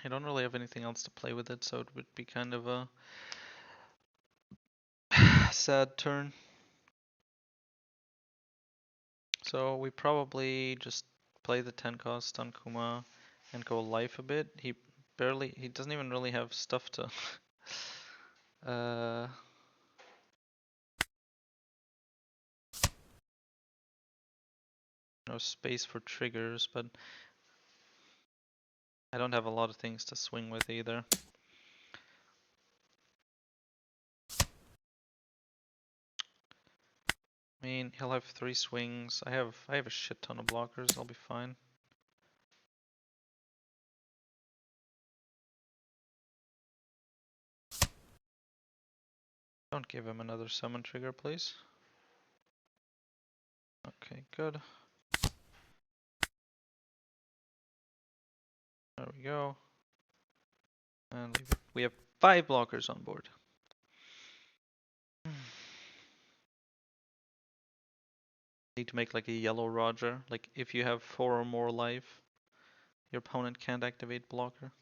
I don't really have anything else to play with it, so it would be kind of a sad turn. So we probably just play the 10 cost on Kuma and go life a bit. He barely, he doesn't even really have stuff to no space for triggers, but I don't have a lot of things to swing with either. I mean, he'll have 3 swings. I have a shit ton of blockers. I'll be fine. Don't give him another summon trigger, please. Okay, good. There we go. And leave it. We have 5 blockers on board. Need to make like a yellow Roger. Like if you have 4 or more life, your opponent can't activate blocker.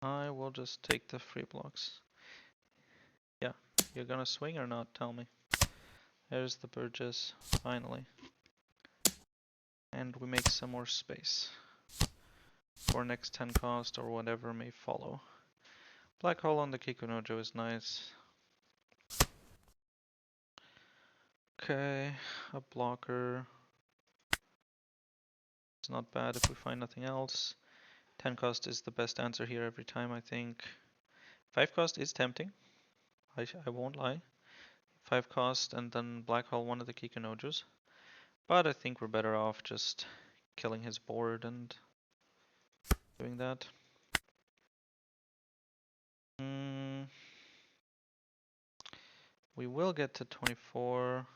I will just take the free blocks. Yeah, you're gonna swing or not? Tell me. There's the Burgess, finally. And we make some more space for next 10 cost or whatever may follow. Black hole on the Kikunojo is nice. Okay, a blocker. It's not bad if we find nothing else. 10 cost is the best answer here every time, I think. 5 cost is tempting. I won't lie. 5 cost and then black hole one of the Kikunojos. But I think we're better off just killing his board and doing that. We will get to 24.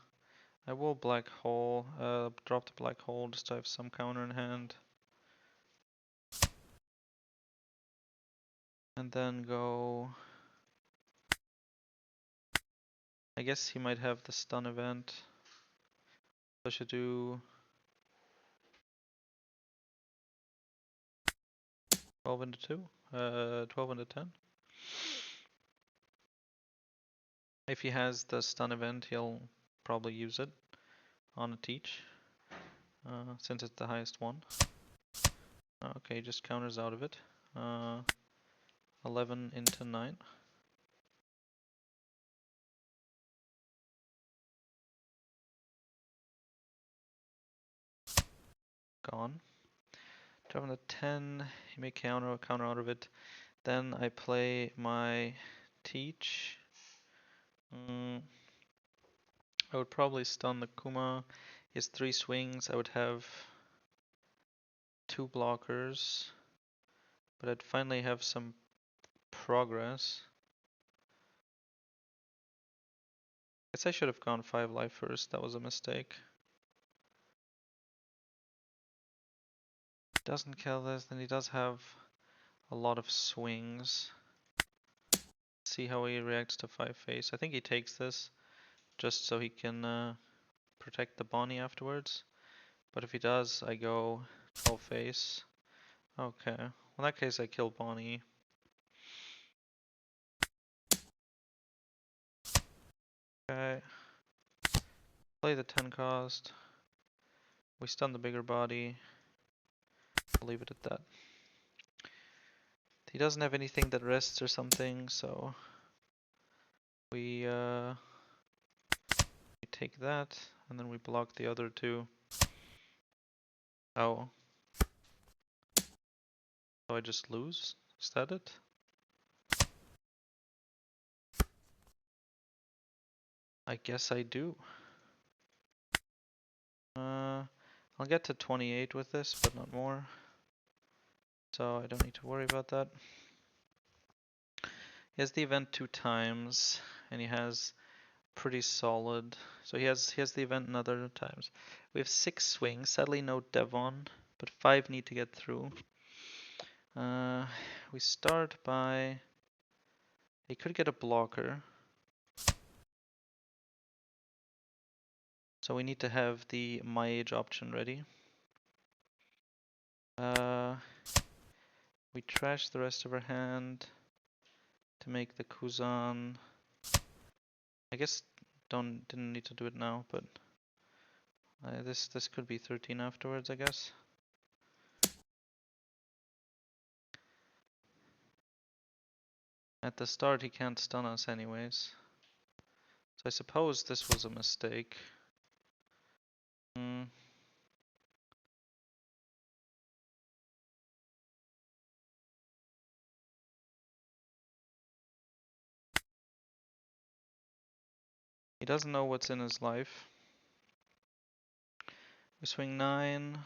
I will black hole, drop the black hole just to have some counter in hand. And then go... I guess he might have the stun event. I should do 12 into 2, 12 into 10. If he has the stun event, he'll probably use it on a teach, since it's the highest one. Okay, just counters out of it. 11 into 9. Gone. 12 into 10, he may counter out of it. Then I play my teach. I would probably stun the Kuma. He has 3 swings. I would have 2 blockers. But I'd finally have some progress. Guess I should have gone 5 life first. That was a mistake. Doesn't kill this, then he does have a lot of swings. See how he reacts to 5 face. I think he takes this just so he can protect the Bonnie afterwards. But if he does, I go 12 face. Okay, well in that case I kill Bonnie. Okay. Play the 10 cost. We stun the bigger body. I'll leave it at that. He doesn't have anything that rests or something, so we take that and then we block the other 2. Oh. So I just lose? Is that it? I guess I do. I'll get to 28 with this, but not more. So I don't need to worry about that. He has the event 2 times, and he has pretty solid. So he has the event another times. We have 6 swings. Sadly, no Devon, but 5 need to get through. We start by. He could get a blocker. So we need to have the My Age option ready. We trash the rest of our hand. to make the Kuzan. I guess didn't need to do it now, but this could be 13 afterwards, I guess. At the start he can't stun us anyways. So I suppose this was a mistake. He doesn't know what's in his life. We swing 9.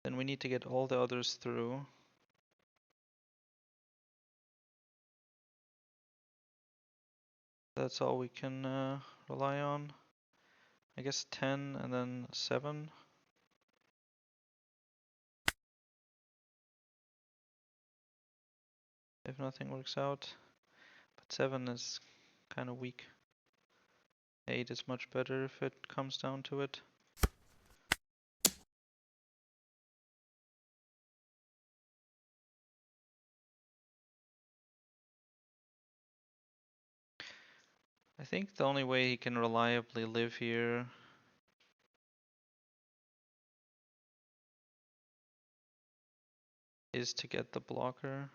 Then we need to get all the others through. That's all we can rely on. I guess 10 and then 7. If nothing works out. But 7 is kind of weak. 8 is much better if it comes down to it. I think the only way he can reliably live here is to get the blocker.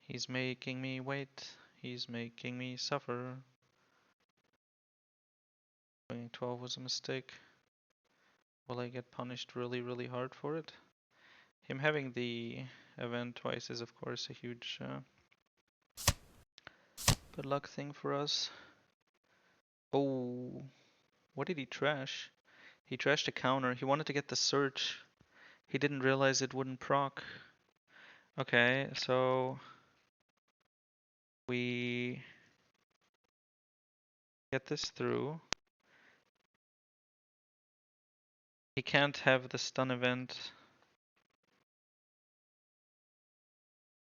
He's making me wait. He's making me suffer. Swinging 12 was a mistake. Will I get punished really, really hard for it? Him having the event twice is of course a huge good luck thing for us. Oh, what did he trash? He trashed a counter. He wanted to get the search. He didn't realize it wouldn't proc. Okay, so we get this through. He can't have the stun event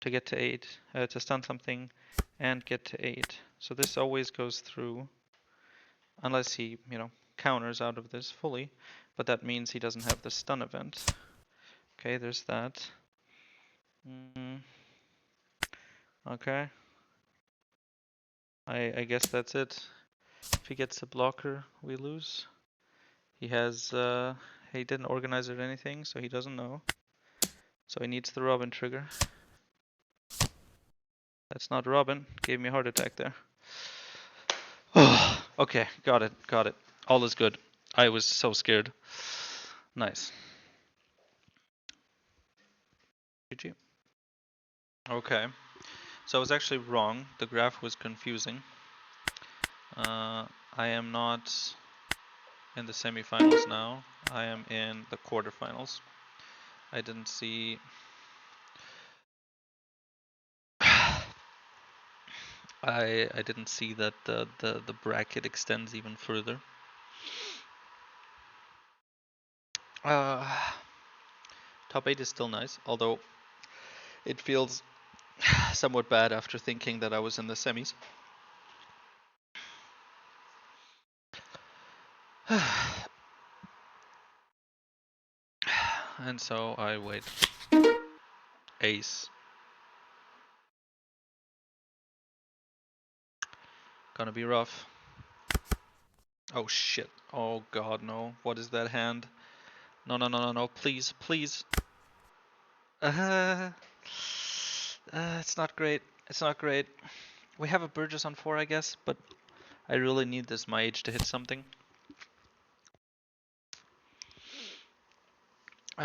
to get to 8, to stun something and get to 8. So this always goes through, unless he, counters out of this fully, but that means he doesn't have the stun event. Okay, there's that. Okay. I guess that's it. If he gets a blocker, we lose. He didn't organize it or anything, so he doesn't know. So he needs the Robin trigger. That's not Robin. Gave me a heart attack there. Okay, got it. All is good. I was so scared. Nice. GG. Okay. So I was actually wrong. The graph was confusing. I am not in the semifinals now. I am in the quarterfinals. I didn't see... I didn't see that the bracket extends even further. Top 8 is still nice, although it feels somewhat bad after thinking that I was in the semis. And so I wait. Ace. Gonna be rough. Oh shit. Oh god, no. What is that hand? No. Please. It's not great. It's not great. We have a Burgess on 4, I guess, but I really need this Mage to hit something. He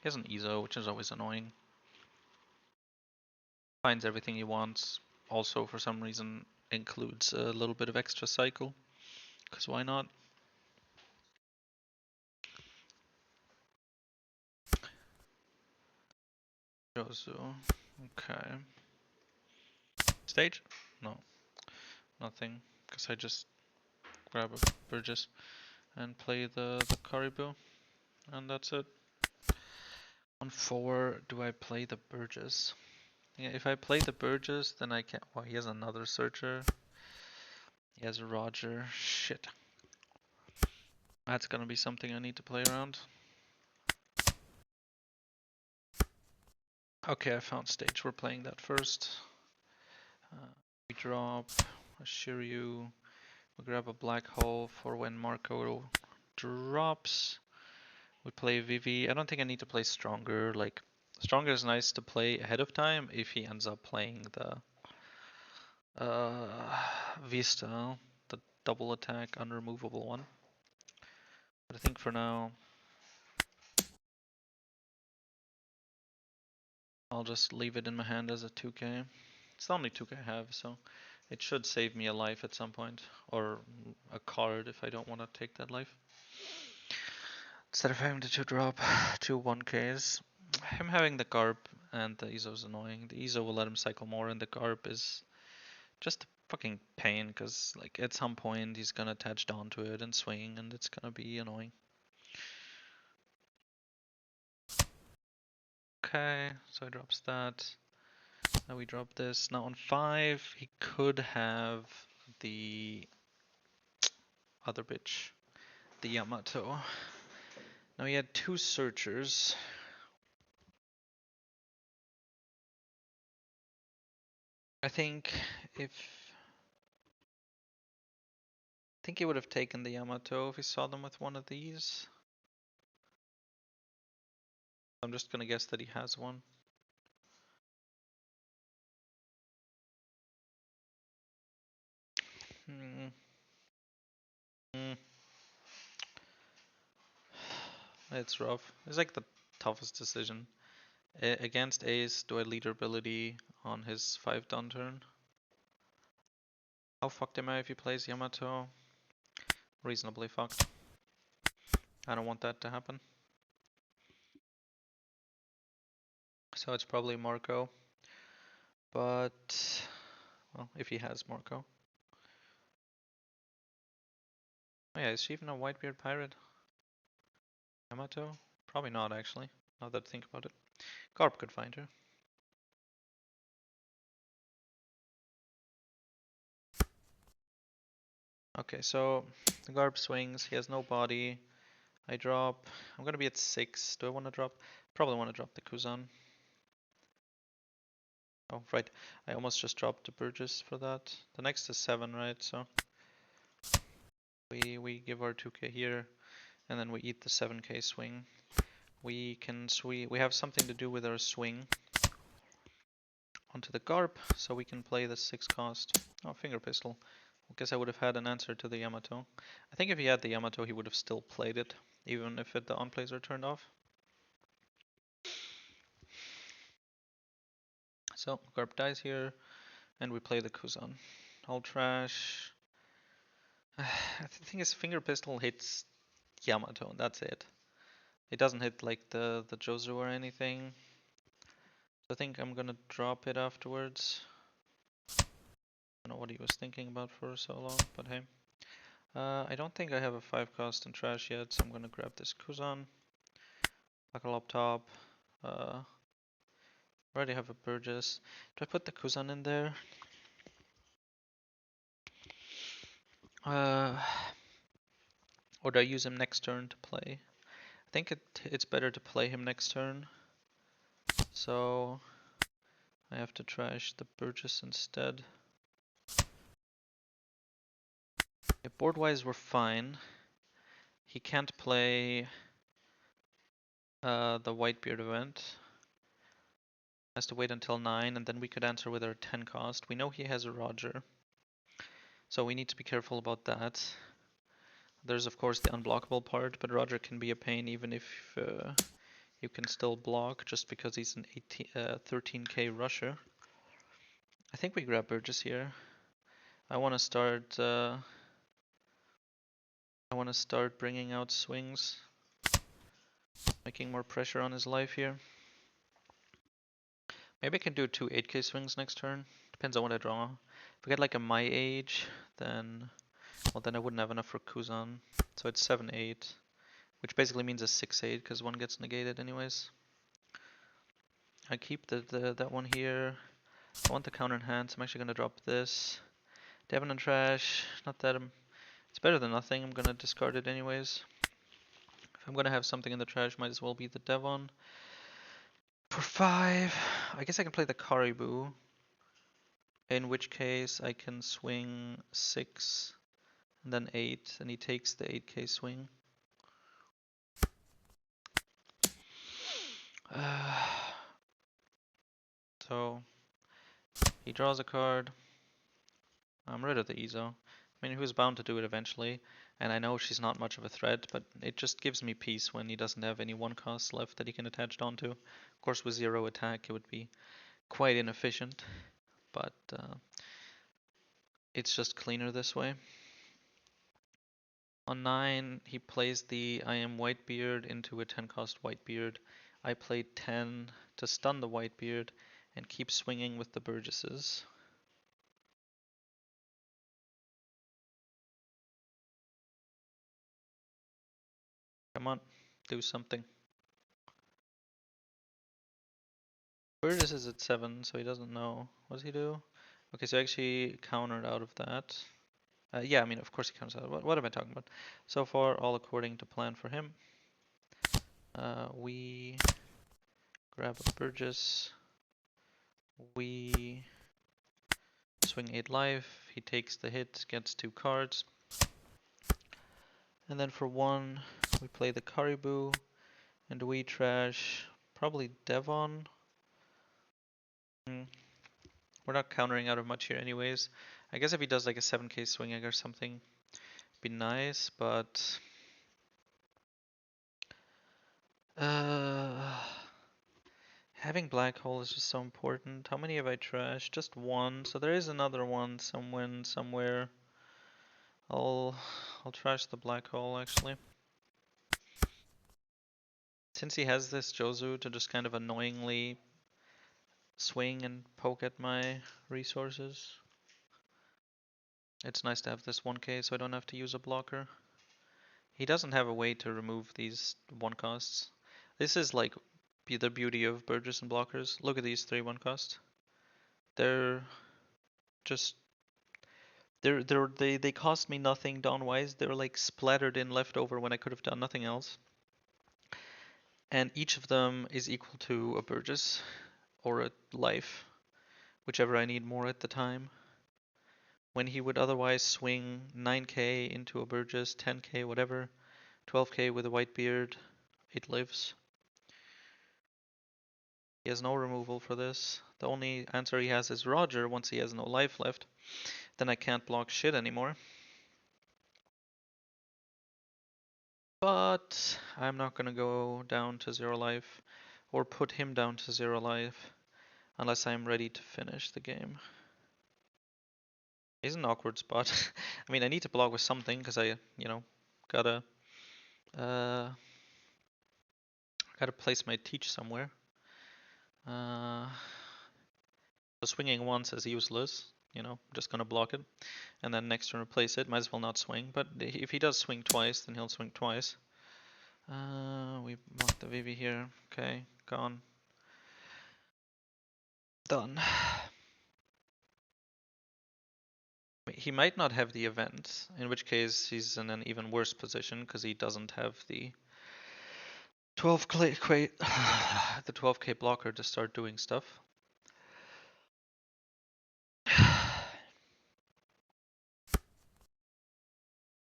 has an EZO, which is always annoying. Finds everything he wants. Also, for some reason, includes a little bit of extra cycle. Because why not? Josu. Okay. Stage? No. Nothing. Because I just grab a Burgess and play the Caribou. And that's it. On 4, do I play the Burgess? Yeah, if I play the Burgess, then I can... Well, he has another Searcher. He has a Roger. Shit. That's gonna be something I need to play around. Okay, I found stage. We're playing that first. We drop a Shiryu. We grab a black hole for when Marco drops. We play Vivi. I don't think I need to play Stronger. Like, Stronger is nice to play ahead of time if he ends up playing the Vista, the double attack unremovable one. But I think for now, I'll just leave it in my hand as a 2k. It's the only 2k I have, so it should save me a life at some point, or a card if I don't want to take that life. Instead of having to drop 2 1ks, him having the Garp and the Izo is annoying. The Izo will let him cycle more, and the Garp is just a fucking pain, because like at some point he's gonna attach onto it and swing, and it's gonna be annoying. Okay, so he drops that. Now we drop this. Now on 5, he could have the other bitch, the Yamato. Now he had 2 searchers. I think he would have taken the Yamato if he saw them with one of these. I'm just gonna guess that he has one. Hmm. It's rough. It's like the toughest decision. Against Ace, do I leader ability on his 5 down turn? How fucked am I if he plays Yamato? Reasonably fucked. I don't want that to happen. So it's probably Marco. But, well, if he has Marco. Oh yeah, is she even a Whitebeard pirate? Yamato? Probably not, actually, now that I think about it. Garp could find her. Okay, so the Garp swings, he has no body. I drop, I'm gonna be at 6. Do I want to drop? Probably want to drop the Kuzan. Oh, right, I almost just dropped the Burgess for that. The next is 7, right? So we give our 2k here, and then we eat the 7k swing. We have something to do with our swing onto the Garp, so we can play the 6 cost. Oh, finger pistol. I guess I would have had an answer to the Yamato. I think if he had the Yamato, he would have still played it, even if the on-plays are turned off. So, Garp dies here, and we play the Kuzan. I'll trash. I think his finger pistol hits Yamato, and that's it. It doesn't hit like the Jozu or anything. So I think I'm gonna drop it afterwards. I don't know what he was thinking about for so long, but hey. I don't think I have a 5 cost in trash yet, so I'm gonna grab this Kuzan. Buckle up top. Already have a Burgess. Do I put the Kuzan in there? Or do I use him next turn to play? I think it's better to play him next turn. So I have to trash the Burgess instead. Yeah, board-wise we're fine. He can't play the Whitebeard event. Has to wait until 9, and then we could answer with our 10 cost. We know he has a Roger, so we need to be careful about that. There's of course the unblockable part, but Roger can be a pain even if you can still block, just because he's an 13k rusher. I think we grab Burgess here. I want to start bringing out swings, making more pressure on his life here. Maybe I can do 2 8k swings next turn. Depends on what I draw. If I get like a my age, then I wouldn't have enough for Kuzan. So it's 7-8, which basically means a 6-8 because one gets negated anyways. I keep that one here. I want the counter in hand, so I'm actually gonna drop this. Devon and trash. Not that it's better than nothing. I'm gonna discard it anyways. If I'm gonna have something in the trash, might as well be the Devon. For 5, I guess I can play the Caribou. In which case I can swing 6 and then 8, and he takes the 8k swing. So he draws a card. I'm rid of the Ezo. I mean, he was bound to do it eventually, and I know she's not much of a threat, but it just gives me peace when he doesn't have any 1 costs left that he can attach onto. Of course, with 0 attack, it would be quite inefficient, but it's just cleaner this way. On 9, he plays the I am Whitebeard into a 10-cost Whitebeard. I played 10 to stun the Whitebeard and keep swinging with the Burgesses. Come on, do something. Burgess is at 7, so he doesn't know. What does he do? Okay, so actually countered out of that. Yeah, I mean, of course he counts out. What am I talking about? So far, all according to plan for him. We grab a Burgess. We swing 8 life. He takes the hit, gets 2 cards. And then for 1, we play the Caribou. And we trash probably Devon. We're not countering out of much here anyways. I guess if he does like a 7k swinging or something, be nice, but having black hole is just so important. How many have I trashed? Just 1, so there is another one somewhere. I'll trash the black hole actually. Since he has this Jozu to just kind of annoyingly swing and poke at my resources, it's nice to have this 1k so I don't have to use a blocker. He doesn't have a way to remove these 1-costs. This is like the beauty of Burgess and blockers. Look at these 3 1-costs. They're just they cost me nothing downwise. They're like splattered in leftover when I could have done nothing else. And each of them is equal to a Burgess or a life, whichever I need more at the time. When he would otherwise swing 9k into a Burgess, 10k, whatever, 12k with a Whitebeard, it lives. He has no removal for this. The only answer he has is Roger once he has no life left. Then I can't block shit anymore. But I'm not gonna go down to 0 life or put him down to 0 life unless I'm ready to finish the game. It's an awkward spot. I mean, I need to block with something because I, gotta place my teach somewhere. So swinging once is useless. I'm just gonna block it, and then next turn replace it. Might as well not swing. But if he does swing twice, then he'll swing twice. We block the VV here. Okay, gone. Done. He might not have the event, in which case he's in an even worse position because he doesn't have the 12k the 12k blocker to start doing stuff.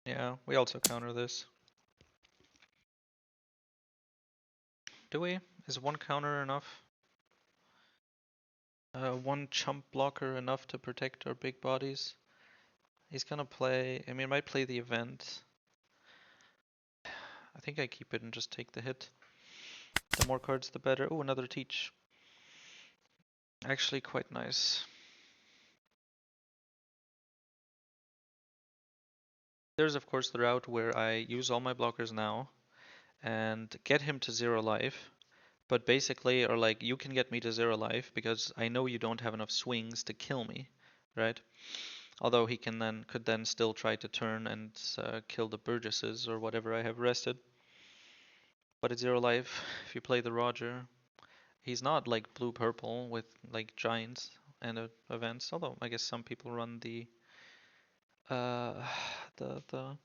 Yeah, we also counter this. Do we? Is 1 counter enough? 1 chump blocker enough to protect our big bodies? He's gonna play, I mean, might play the event. I think I keep it and just take the hit. The more cards, the better. Oh, another teach. Actually, quite nice. There's, of course, the route where I use all my blockers now and get him to 0 life. But basically, or like, you can get me to 0 life because I know you don't have enough swings to kill me, right? Although he could then still try to turn and kill the Burgesses or whatever I have rested. But at 0 life, if you play the Roger, he's not like blue-purple with like giants and events. Although I guess some people run the Uh, the the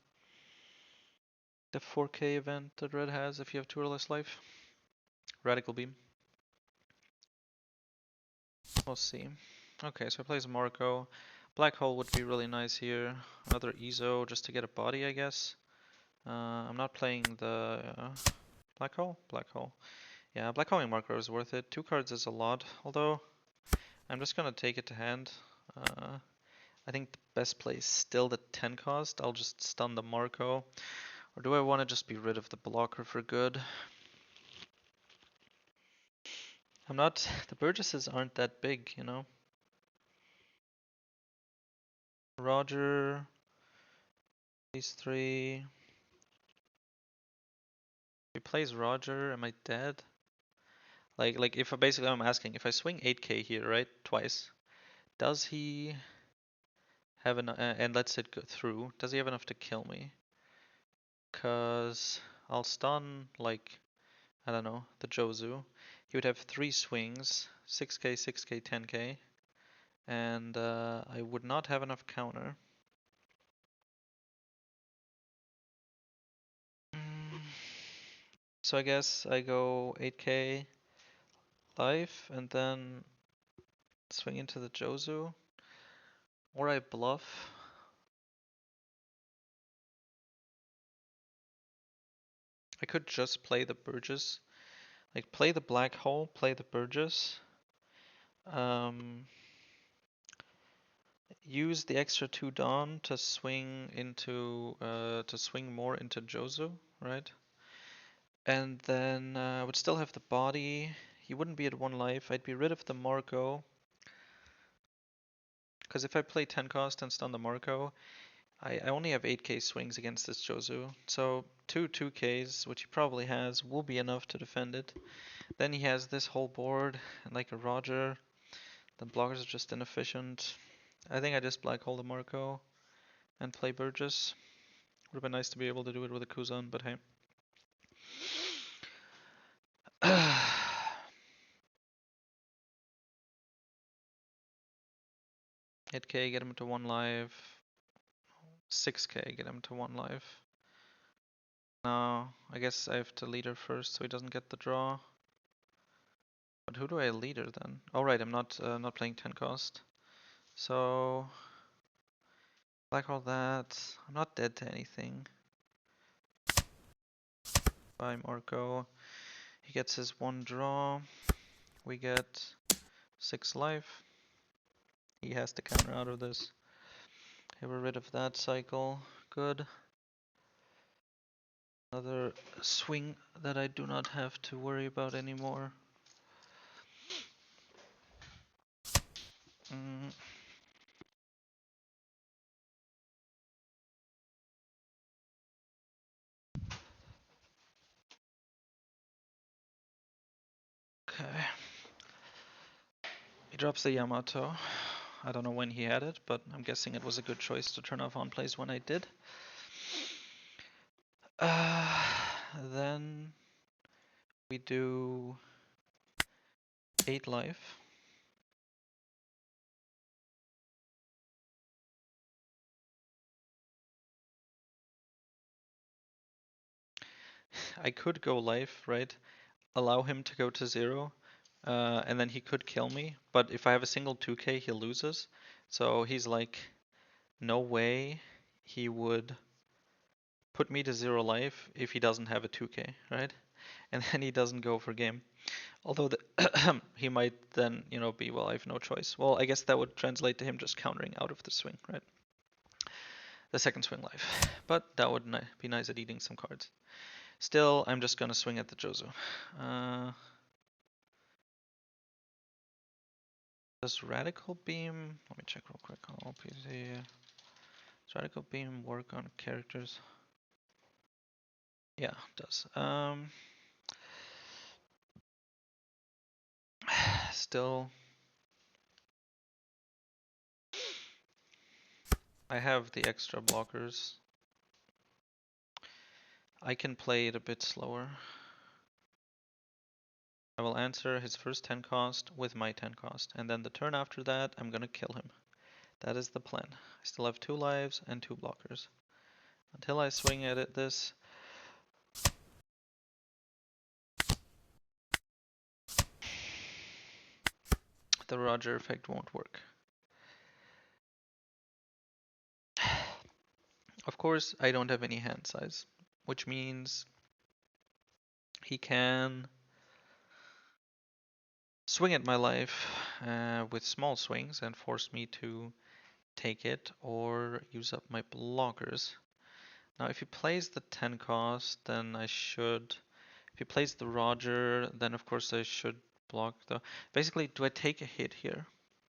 the 4K event that Red has if you have 2 or less life. Radical Beam. We'll see. Okay, so he plays Marco. Black Hole would be really nice here. Another Ezo just to get a body, I guess. I'm not playing the Black Hole? Black Hole. Yeah, Black Holing Marco is worth it. 2 cards is a lot, although I'm just gonna take it to hand. I think the best play is still the 10 cost. I'll just stun the Marco. Or do I want to just be rid of the blocker for good? I'm not... The Burgesses aren't that big, you know? Roger... These 3... If he plays Roger, am I dead? Like if basically I'm asking, if I swing 8k here, right, twice, does he have enough, and lets it go through, does he have enough to kill me? Cause I'll stun, like, I don't know, the Jozu. He would have 3 swings, 6k, 6k, 10k, and I would not have enough counter. So I guess I go 8k life and then swing into the Jozu, or I bluff. I could just play the Burgess, like play the Black Hole, play the Burgess, use the extra 2 Dawn to swing into to swing more into Jozu, right? And then I would still have the body. He wouldn't be at 1 life. I'd be rid of the Marco. Because if I play 10 cost and stun the Marco, I only have 8k swings against this Jozu. So 2 2ks, which he probably has, will be enough to defend it. Then he has this whole board, and like a Roger. The blockers are just inefficient. I think I just black hole the Marco and play Burgess. Would have been nice to be able to do it with a Kuzan, but hey. 8k, get him to 1 life. 6k, get him to 1 life. No, I guess I have to leader first so he doesn't get the draw. But who do I leader then? Oh right, I'm not playing 10 cost. So black all that. I'm not dead to anything. By Marco. He gets his 1 draw. We get 6 life. He has to counter out of this. Okay, we're rid of that cycle. Good. Another swing that I do not have to worry about anymore. Okay. He drops the Yamato. I don't know when he had it, but I'm guessing it was a good choice to turn off on plays when I did. Then we do 8 life. I could go life, right? Allow him to go to 0, and then he could kill me. But if I have a single 2k, he loses. So he's like, no way he would put me to 0 life if he doesn't have a 2k, right? And then he doesn't go for game. Although he might then, you know, be, well, I have no choice. Well, I guess that would translate to him just countering out of the swing, right? The second swing life. But that would be nice at eating some cards. Still, I'm just gonna swing at the Jozu. Does Radical Beam... Let me check real quick on LPZ. Does Radical Beam work on characters? Yeah, it does. Still... I have the extra blockers. I can play it a bit slower. I will answer his first 10 cost with my 10 cost, and then the turn after that, I'm gonna kill him. That is the plan. I still have 2 lives and 2 blockers. Until I swing at it this. The Roger effect won't work. Of course, I don't have any hand size, which means he can swing at my life with small swings and force me to take it or use up my blockers. Now, if he plays the 10 cost, then I should. If he plays the Roger, then of course I should block the. Basically, do I take a hit here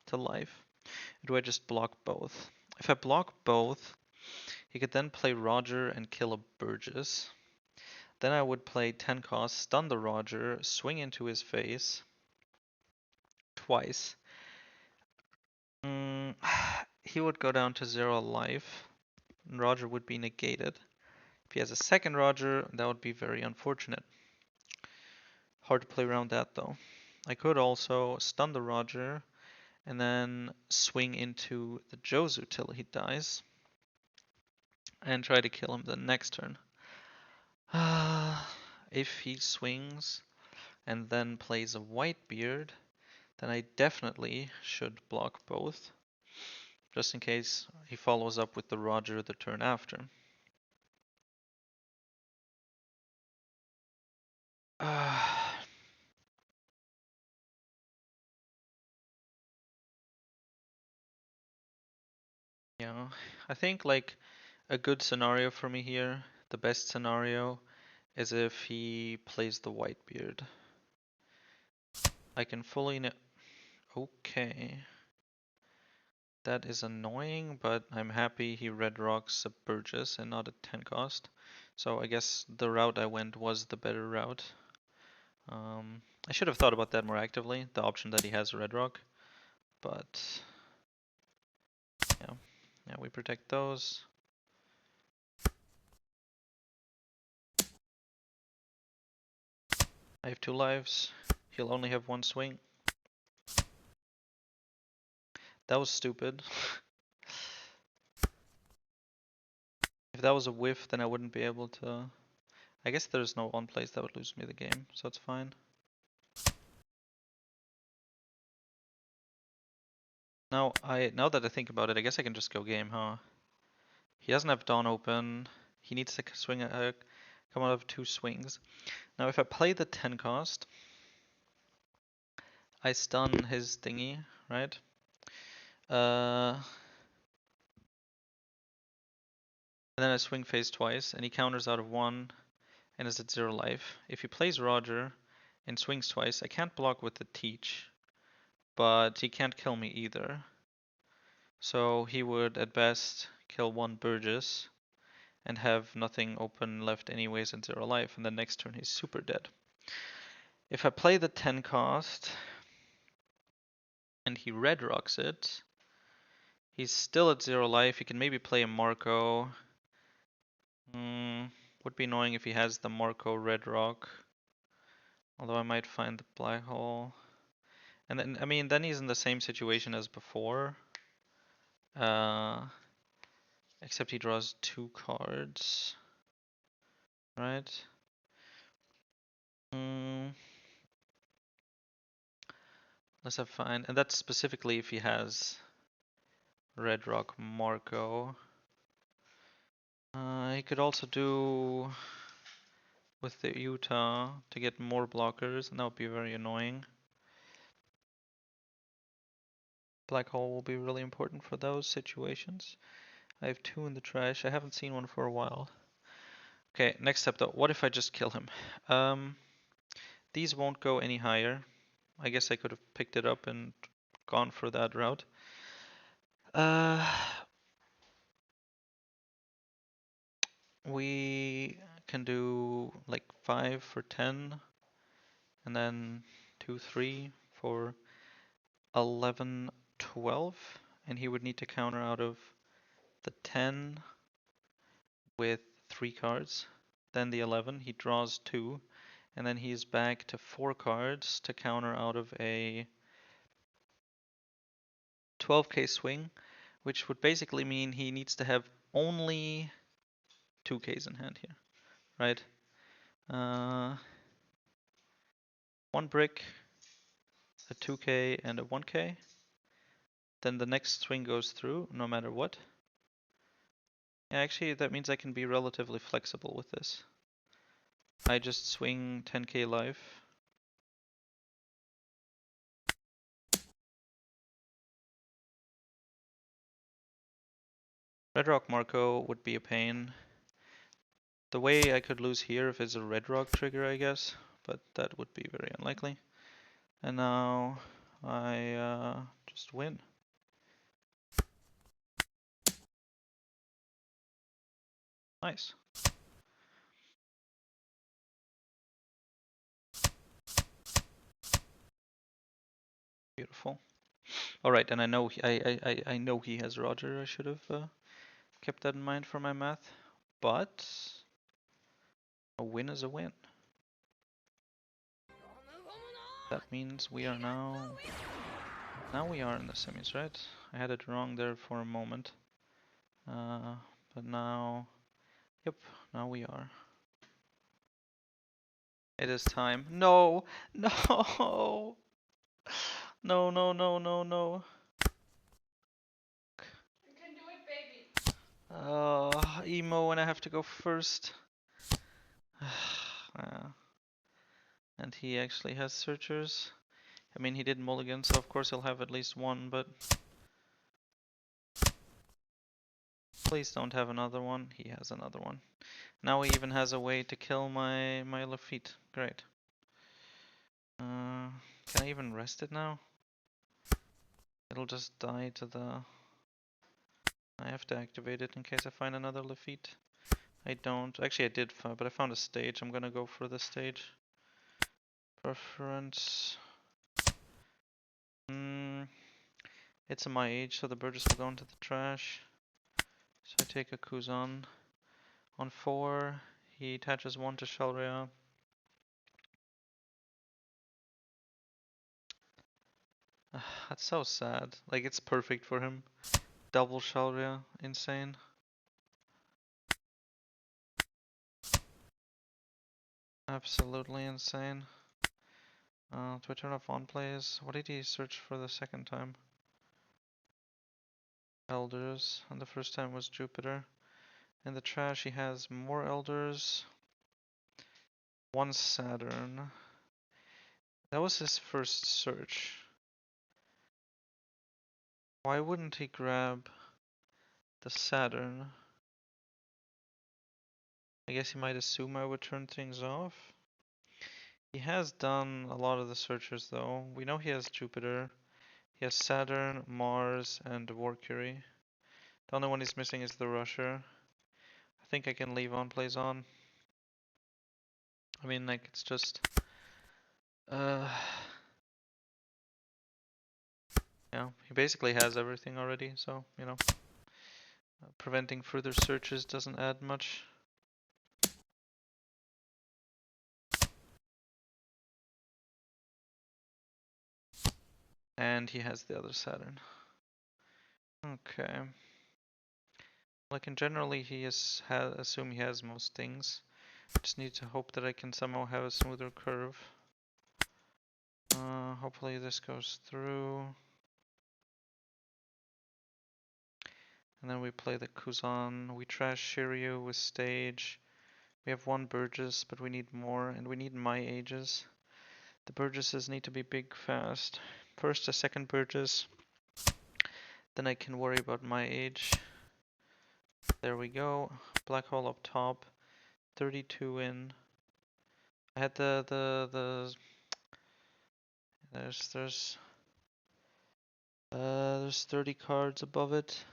to life? Or do I just block both? If I block both, he could then play Roger and kill a Burgess. Then I would play 10 cost, stun the Roger, swing into his face twice. He would go down to 0 life. And Roger would be negated. If he has a second Roger, that would be very unfortunate. Hard to play around that though. I could also stun the Roger and then swing into the Jozu till he dies and try to kill him the next turn. If he swings and then plays a Whitebeard, then I definitely should block both, just in case he follows up with the Roger the turn after. Yeah, I think like a good scenario for me here, the best scenario, is if he plays the Whitebeard. I can fully Okay. That is annoying, but I'm happy he red rocks a Burgess and not a 10 cost. So I guess the route I went was the better route. I should have thought about that more actively, the option that he has a red rock. But yeah, we protect those. I have 2 lives. He'll only have 1 swing. That was stupid. If that was a whiff, then I wouldn't be able to. I guess there's no one place that would lose me the game, so it's fine. Now that I think about it, I guess I can just go game, huh? He doesn't have Dawn open. He needs to swing come out of 2 swings. Now if I play the 10 cost, I stun his thingy, right? And then I swing phase twice, and he counters out of 1 and is at 0 life. If he plays Roger and swings twice, I can't block with the teach, but he can't kill me either. So he would at best kill 1 Burgess and have nothing open left anyways and 0 life, and then next turn he's super dead. If I play the 10 cost and he red rocks it, he's still at 0 life. He can maybe play a Marco. Would be annoying if he has the Marco red rock. Although I might find the black hole. And then, I mean, then he's in the same situation as before. Except he draws 2 cards. Right? Let's have fine. And that's specifically if he has red rock Marco. He could also do with the Utah to get more blockers, and that would be very annoying. Black hole will be really important for those situations. I have 2 in the trash. I haven't seen one for a while. Okay, next step though. What if I just kill him? These won't go any higher. I guess I could have picked it up and gone for that route. We can do like 5 for 10, and then 2, 3 for 11, 12, and he would need to counter out of the 10 with 3 cards. Then the 11, he draws 2, and then he's back to 4 cards to counter out of a 12k swing, which would basically mean he needs to have only 2Ks in hand here, right? One brick, a 2K, and a 1K. Then the next swing goes through, no matter what. Yeah, actually, that means I can be relatively flexible with this. I just swing 10K life. Red Rock Marco would be a pain. The way I could lose here if it's a Red Rock trigger, I guess, but that would be very unlikely. And now I just win. Nice. Beautiful. All right, and I know I know he has Roger. I should have kept that in mind for my math, but a win is a win. That means we are now we are in the semis, right? I had it wrong there for a moment, but now, yep, now we are. It is time. No, no, no, no, no, no, no. You can do it, baby. Emo, and I have to go first. And he actually has searchers. I mean, he did mulligan, so of course he'll have at least one, but please don't have another one. He has another one. Now he even has a way to kill my Lafitte. Great. Can I even rest it now? It'll just die to the... I have to activate it in case I find another Lafitte. I don't. Actually, I did find, but I found a stage. I'm gonna go for the stage. Preference. It's in my age, so the Burgess will go into the trash. So I take a Kuzan. On 4, he attaches 1 to Shalria. That's so sad. Like, it's perfect for him. Double Shalria. Insane. Absolutely insane. Do I turn off on plays? What did he search for the second time? Elders. And the first time was Jupiter. In the trash he has more Elders. 1 Saturn. That was his first search. Why wouldn't he grab the Saturn? I guess he might assume I would turn things off. He has done a lot of the searches though. We know he has Jupiter. He has Saturn, Mars, and Mercury. The only one he's missing is the Rusher. I think I can leave on plays on. I mean, like, it's just... yeah, he basically has everything already, so, you know. Preventing further searches doesn't add much. And he has the other Saturn. Okay. Well, I can generally assume he has most things. Just need to hope that I can somehow have a smoother curve. Hopefully this goes through. And then we play the Kuzan. We trash Shiryu with stage. We have 1 Burgess, but we need more, and we need my ages. The Burgesses need to be big fast. First a second Burgess. Then I can worry about my age. There we go. Black hole up top. 32 in. I had there's 30 cards above it.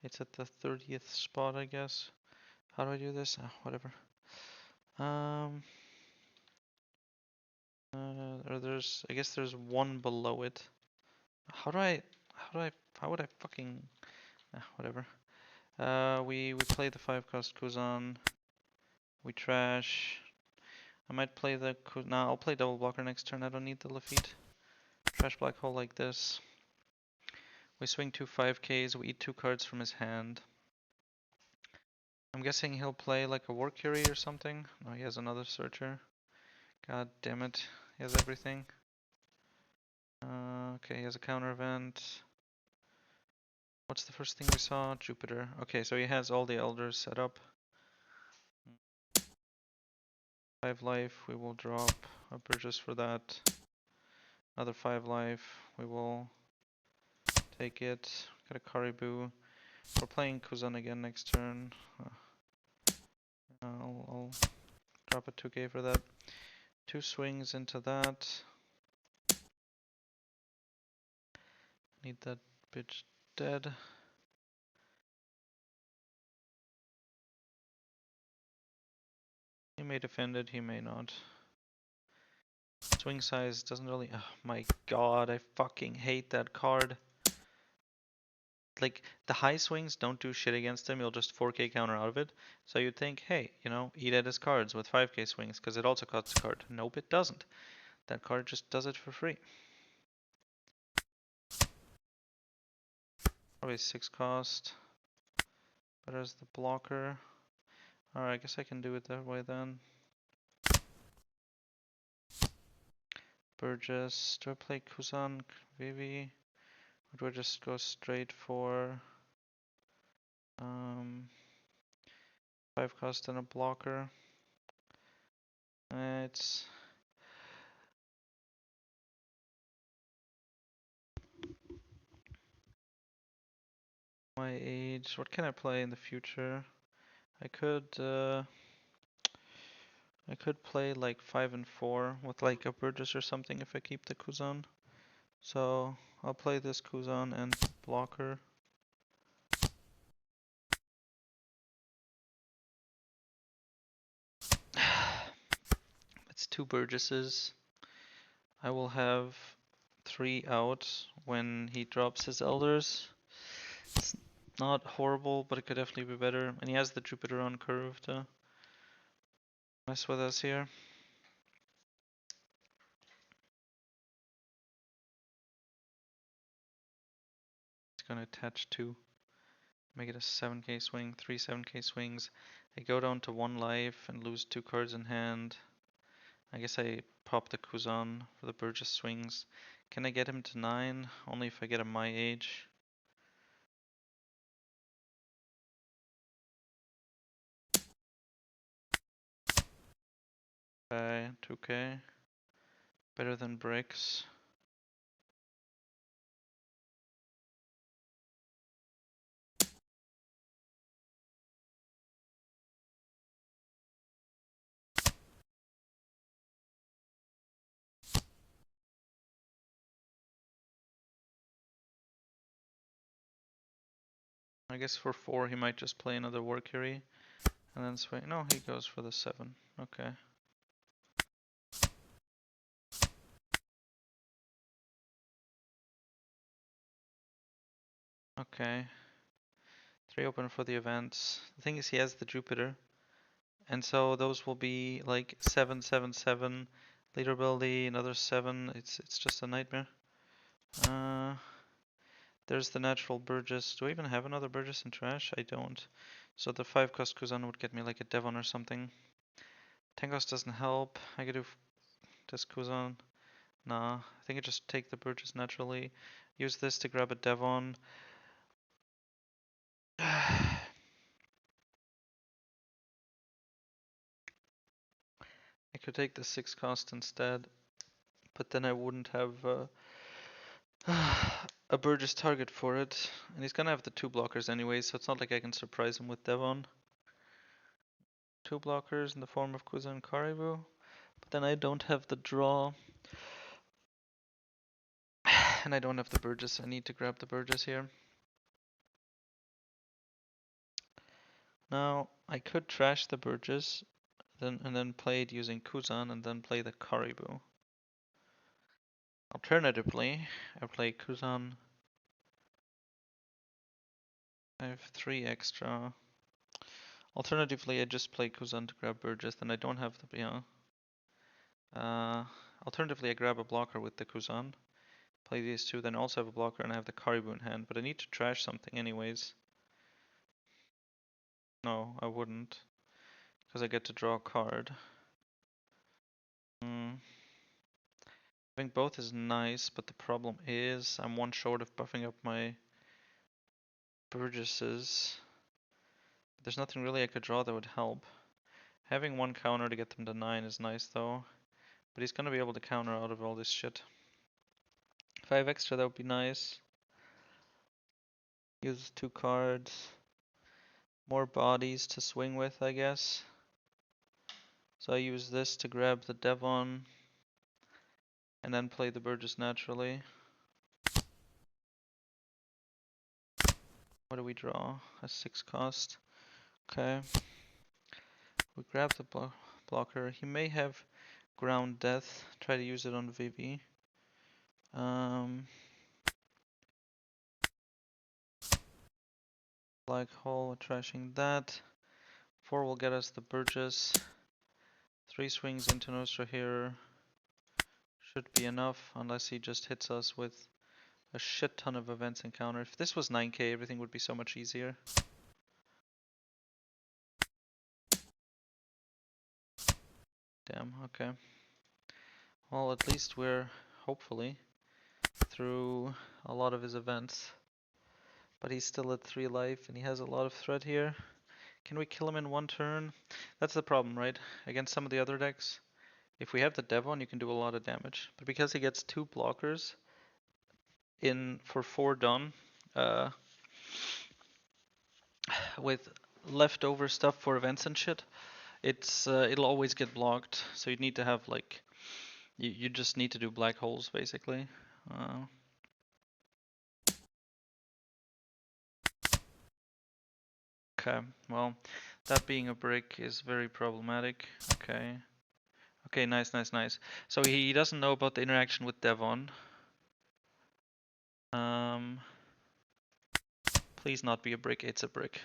It's at the 30th spot, I guess. How do I do this? Whatever. I guess there's 1 below it. How would I fucking, whatever. We play the 5-cost Kuzan. We trash. I might play the Nah, I'll play double blocker next turn. I don't need the Lafitte. Trash black hole like this. We swing 2 5Ks. We eat 2 cards from his hand. I'm guessing he'll play like a War Curie or something. No, he has another Searcher. God damn it. He has everything. Okay, he has a counter event. What's the first thing we saw? Jupiter. Okay, so he has all the elders set up. 5 life, we will drop a Burgess for that. Another 5 life, we will take it. Got a Caribou. We're playing Kuzan again next turn. I'll drop a 2k for that. 2 swings into that. Need that bitch dead. He may defend it, he may not. Swing size doesn't really. Oh my god, I fucking hate that card. Like, the high swings don't do shit against him, you'll just 4k counter out of it. So you'd think, hey, you know, eat at his cards with 5k swings, because it also costs a card. Nope, it doesn't. That card just does it for free. Probably 6 cost. Better as the blocker. Alright, I guess I can do it that way then. Burgess. Do I play Kuzan, Vivi? Or do I just go straight for 5 cost and a blocker? It's my age. What can I play in the future? I could play like 5 and 4 with like a Burgess or something if I keep the Kuzan. So I'll play this Kuzan and blocker. It's 2 Burgesses. I will have 3 out when he drops his elders. It's not horrible, but it could definitely be better. And he has the Jupiter on curve to mess with us here. It's gonna attach 2. Make it a 7k swing, 3 7k swings. I go down to 1 life and lose 2 cards in hand. I guess I pop the Kuzan for the Burgess swings. Can I get him to 9? Only if I get him my age. Okay, 2k. Better than bricks. I guess for 4 he might just play another War Curie. And then swing. No, he goes for the 7. Okay. Okay. 3 open for the events. The thing is he has the Jupiter. And so those will be like 7, 7, 7. Leader ability, another 7. It's just a nightmare. There's the natural Burgess. Do I even have another Burgess in trash? I don't. So the 5 cost Kuzan would get me like a Devon or something. 10 cost doesn't help. I could do this Kuzan. Nah, I think I just take the Burgess naturally. Use this to grab a Devon. I could take the 6 cost instead, but then I wouldn't have a Burgess target for it. And he's gonna have the 2 blockers anyway, so it's not like I can surprise him with Devon. 2 blockers in the form of Kuzan Caribou. But then I don't have the draw. And I don't have the Burgess. I need to grab the Burgess here. Now, I could trash the Burgess and then play it using Kuzan and then play the Caribou. Alternatively, I play Kuzan I have 3 extra. Alternatively, I just play Kuzan to grab Burgess, then I don't have the, Uh, Alternatively, I grab a blocker with the Kuzan, play these two, then also have a blocker and I have the Karibu in hand, but I need to trash something anyways. No, I wouldn't, because I get to draw a card. Having both is nice, but the problem is I'm one short of buffing up my Burgesses. There's nothing really I could draw that would help. Having one counter to get them to 9 is nice though, but he's gonna be able to counter out of all this shit. If I have extra, that would be nice. Use 2 cards. More bodies to swing with, I guess. So I use this to grab the Devon and then play the Burgess naturally. What do we draw? A 6 cost. Okay. We grab the blocker. He may have ground death. Try to use it on Vivi. Black hole, trashing that. 4 will get us the Burgess. 3 swings into Nostra here should be enough, unless he just hits us with a shit ton of events and counter. If this was 9k, everything would be so much easier. Damn, okay. Well, at least we're, hopefully, through a lot of his events. But he's still at 3 life and he has a lot of threat here. Can we kill him in 1 turn? That's the problem, right? Against some of the other decks, if we have the Devon, you can do a lot of damage. But because he gets 2 blockers in for 4 done, with leftover stuff for events and shit, it'll always get blocked. So you need to have like, you just need to do black holes basically. Okay, well, that being a brick is very problematic. Okay. Okay, nice, nice, nice. So he doesn't know about the interaction with Devon. Please not be a brick, it's a brick.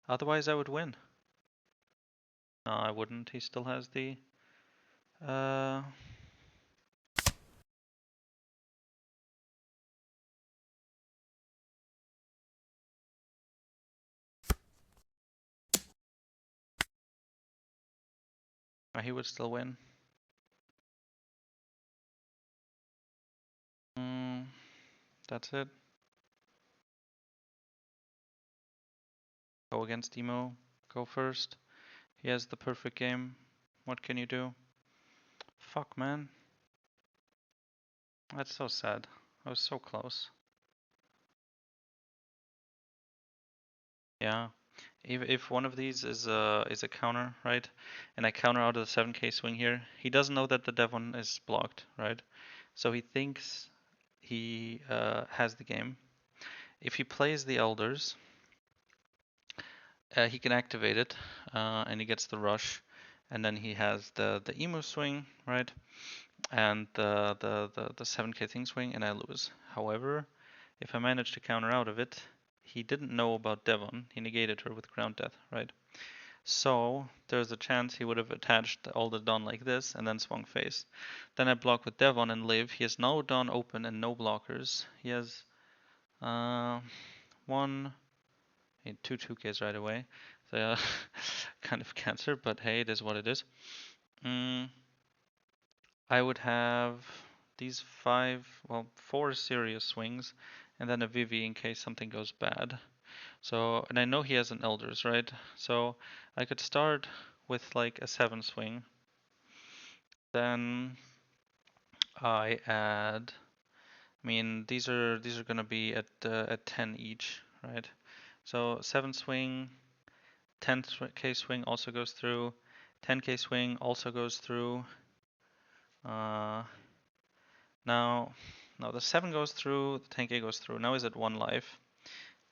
Otherwise I would win. No, I wouldn't. He still has the... he would still win. That's it. Go against Emo. Go first. He has the perfect game. What can you do? Fuck, man. That's so sad. I was so close. Yeah. If one of these is a counter, right? And I counter out of the 7k swing here, he doesn't know that the Devon is blocked, right? So he thinks he has the game. If he plays the Elders, he can activate it, and he gets the rush, and then he has the Emu swing, right? And the 7k thing swing, and I lose. However, if I manage to counter out of it, he didn't know about Devon. He negated her with ground death, right? So there's a chance he would have attached all the Dawn like this and then swung face. Then I block with Devon and live. He has no Dawn open and no blockers. He has one, two 2Ks right away. So kind of cancer, but hey, it is what it is. I would have these 4 serious swings and then a Vivi in case something goes bad. So, and I know he has an Elders, right? So I could start with like a 7 swing. Then I add, I mean, these are gonna be at 10 each, right? So 7 swing, 10k swing also goes through, 10k swing also goes through. Now, the 7 goes through, the 10k goes through. Now he's at 1 life.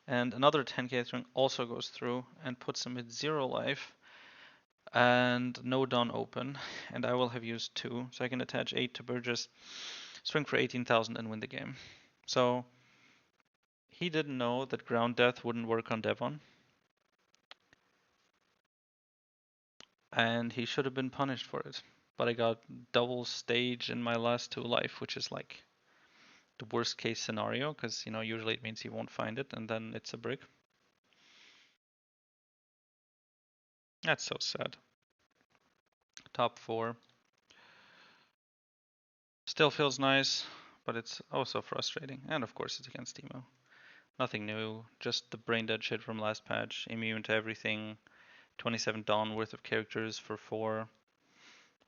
And another 10k swing also goes through and puts him at 0 life. And no Dawn open. And I will have used 2. So I can attach 8 to Burgess, swing for 18,000 and win the game. So He didn't know that ground death wouldn't work on Devon, and he should have been punished for it. But I got double stage in my last 2 life, which is like the worst case scenario, because usually it means he won't find it, and then it's a brick. That's so sad. Top 4. Still feels nice, but it's also frustrating. And of course it's against Emo. Nothing new, just the brain dead shit from last patch. Immune to everything. 27 Dawn worth of characters for 4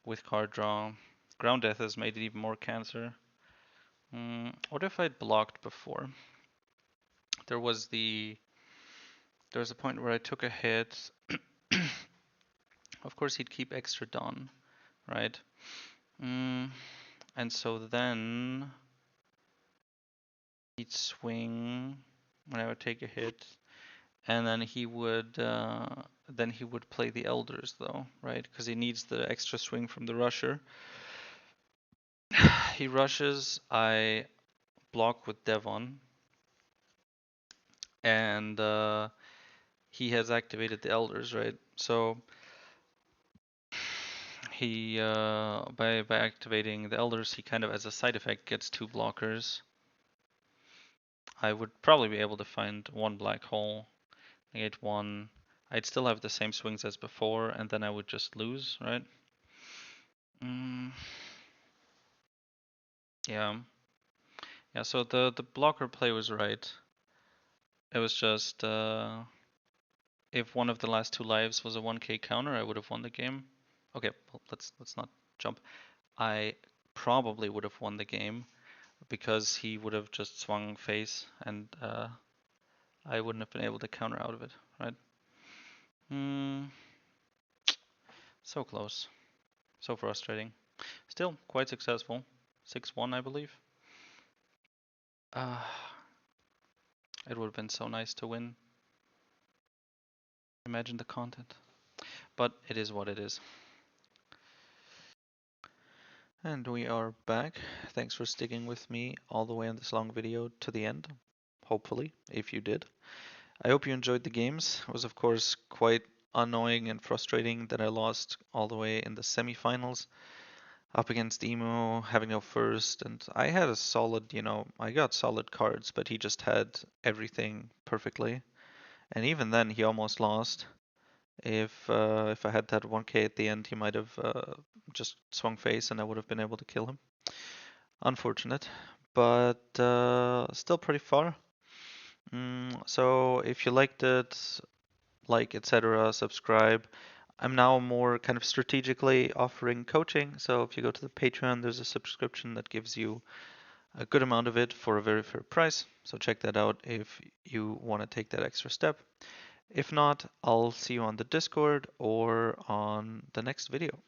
with card draw. Ground Death has made it even more cancer. What if I'd blocked before? There was a point where I took a hit. Of course he'd keep extra Dawn, right? And so then he'd swing when I would take a hit, and then he would play the elders though, right? Because he needs the extra swing from the rusher. He rushes, I block with Devon, and he has activated the elders, right? So he by activating the elders, he kind of as a side effect gets 2 blockers. I would probably be able to find 1 black hole, negate 1. I'd still have the same swings as before, and then I would just lose, right? Yeah. Yeah, so the blocker play was right. It was just if one of the last 2 lives was a 1k counter, I would have won the game. Okay, well, let's not jump. I probably would have won the game because he would have just swung face and I wouldn't have been able to counter out of it, right? So close. So frustrating. Still quite successful. 6-1, I believe. It would have been so nice to win. Imagine the content. But it is what it is. And we are back. Thanks for sticking with me all the way in this long video to the end. Hopefully, if you did. I hope you enjoyed the games. It was of course quite annoying and frustrating that I lost all the way in the semifinals up against Emo, having no first, and I had a solid, I got solid cards, but he just had everything perfectly. And even then he almost lost. If I had that 1k at the end, he might have just swung face and I would have been able to kill him. Unfortunate, but still pretty far. So if you liked it, like, etc., subscribe. I'm now more kind of strategically offering coaching. So if you go to the Patreon, there's a subscription that gives you a good amount of it for a very fair price. So check that out if you want to take that extra step. If not, I'll see you on the Discord or on the next video.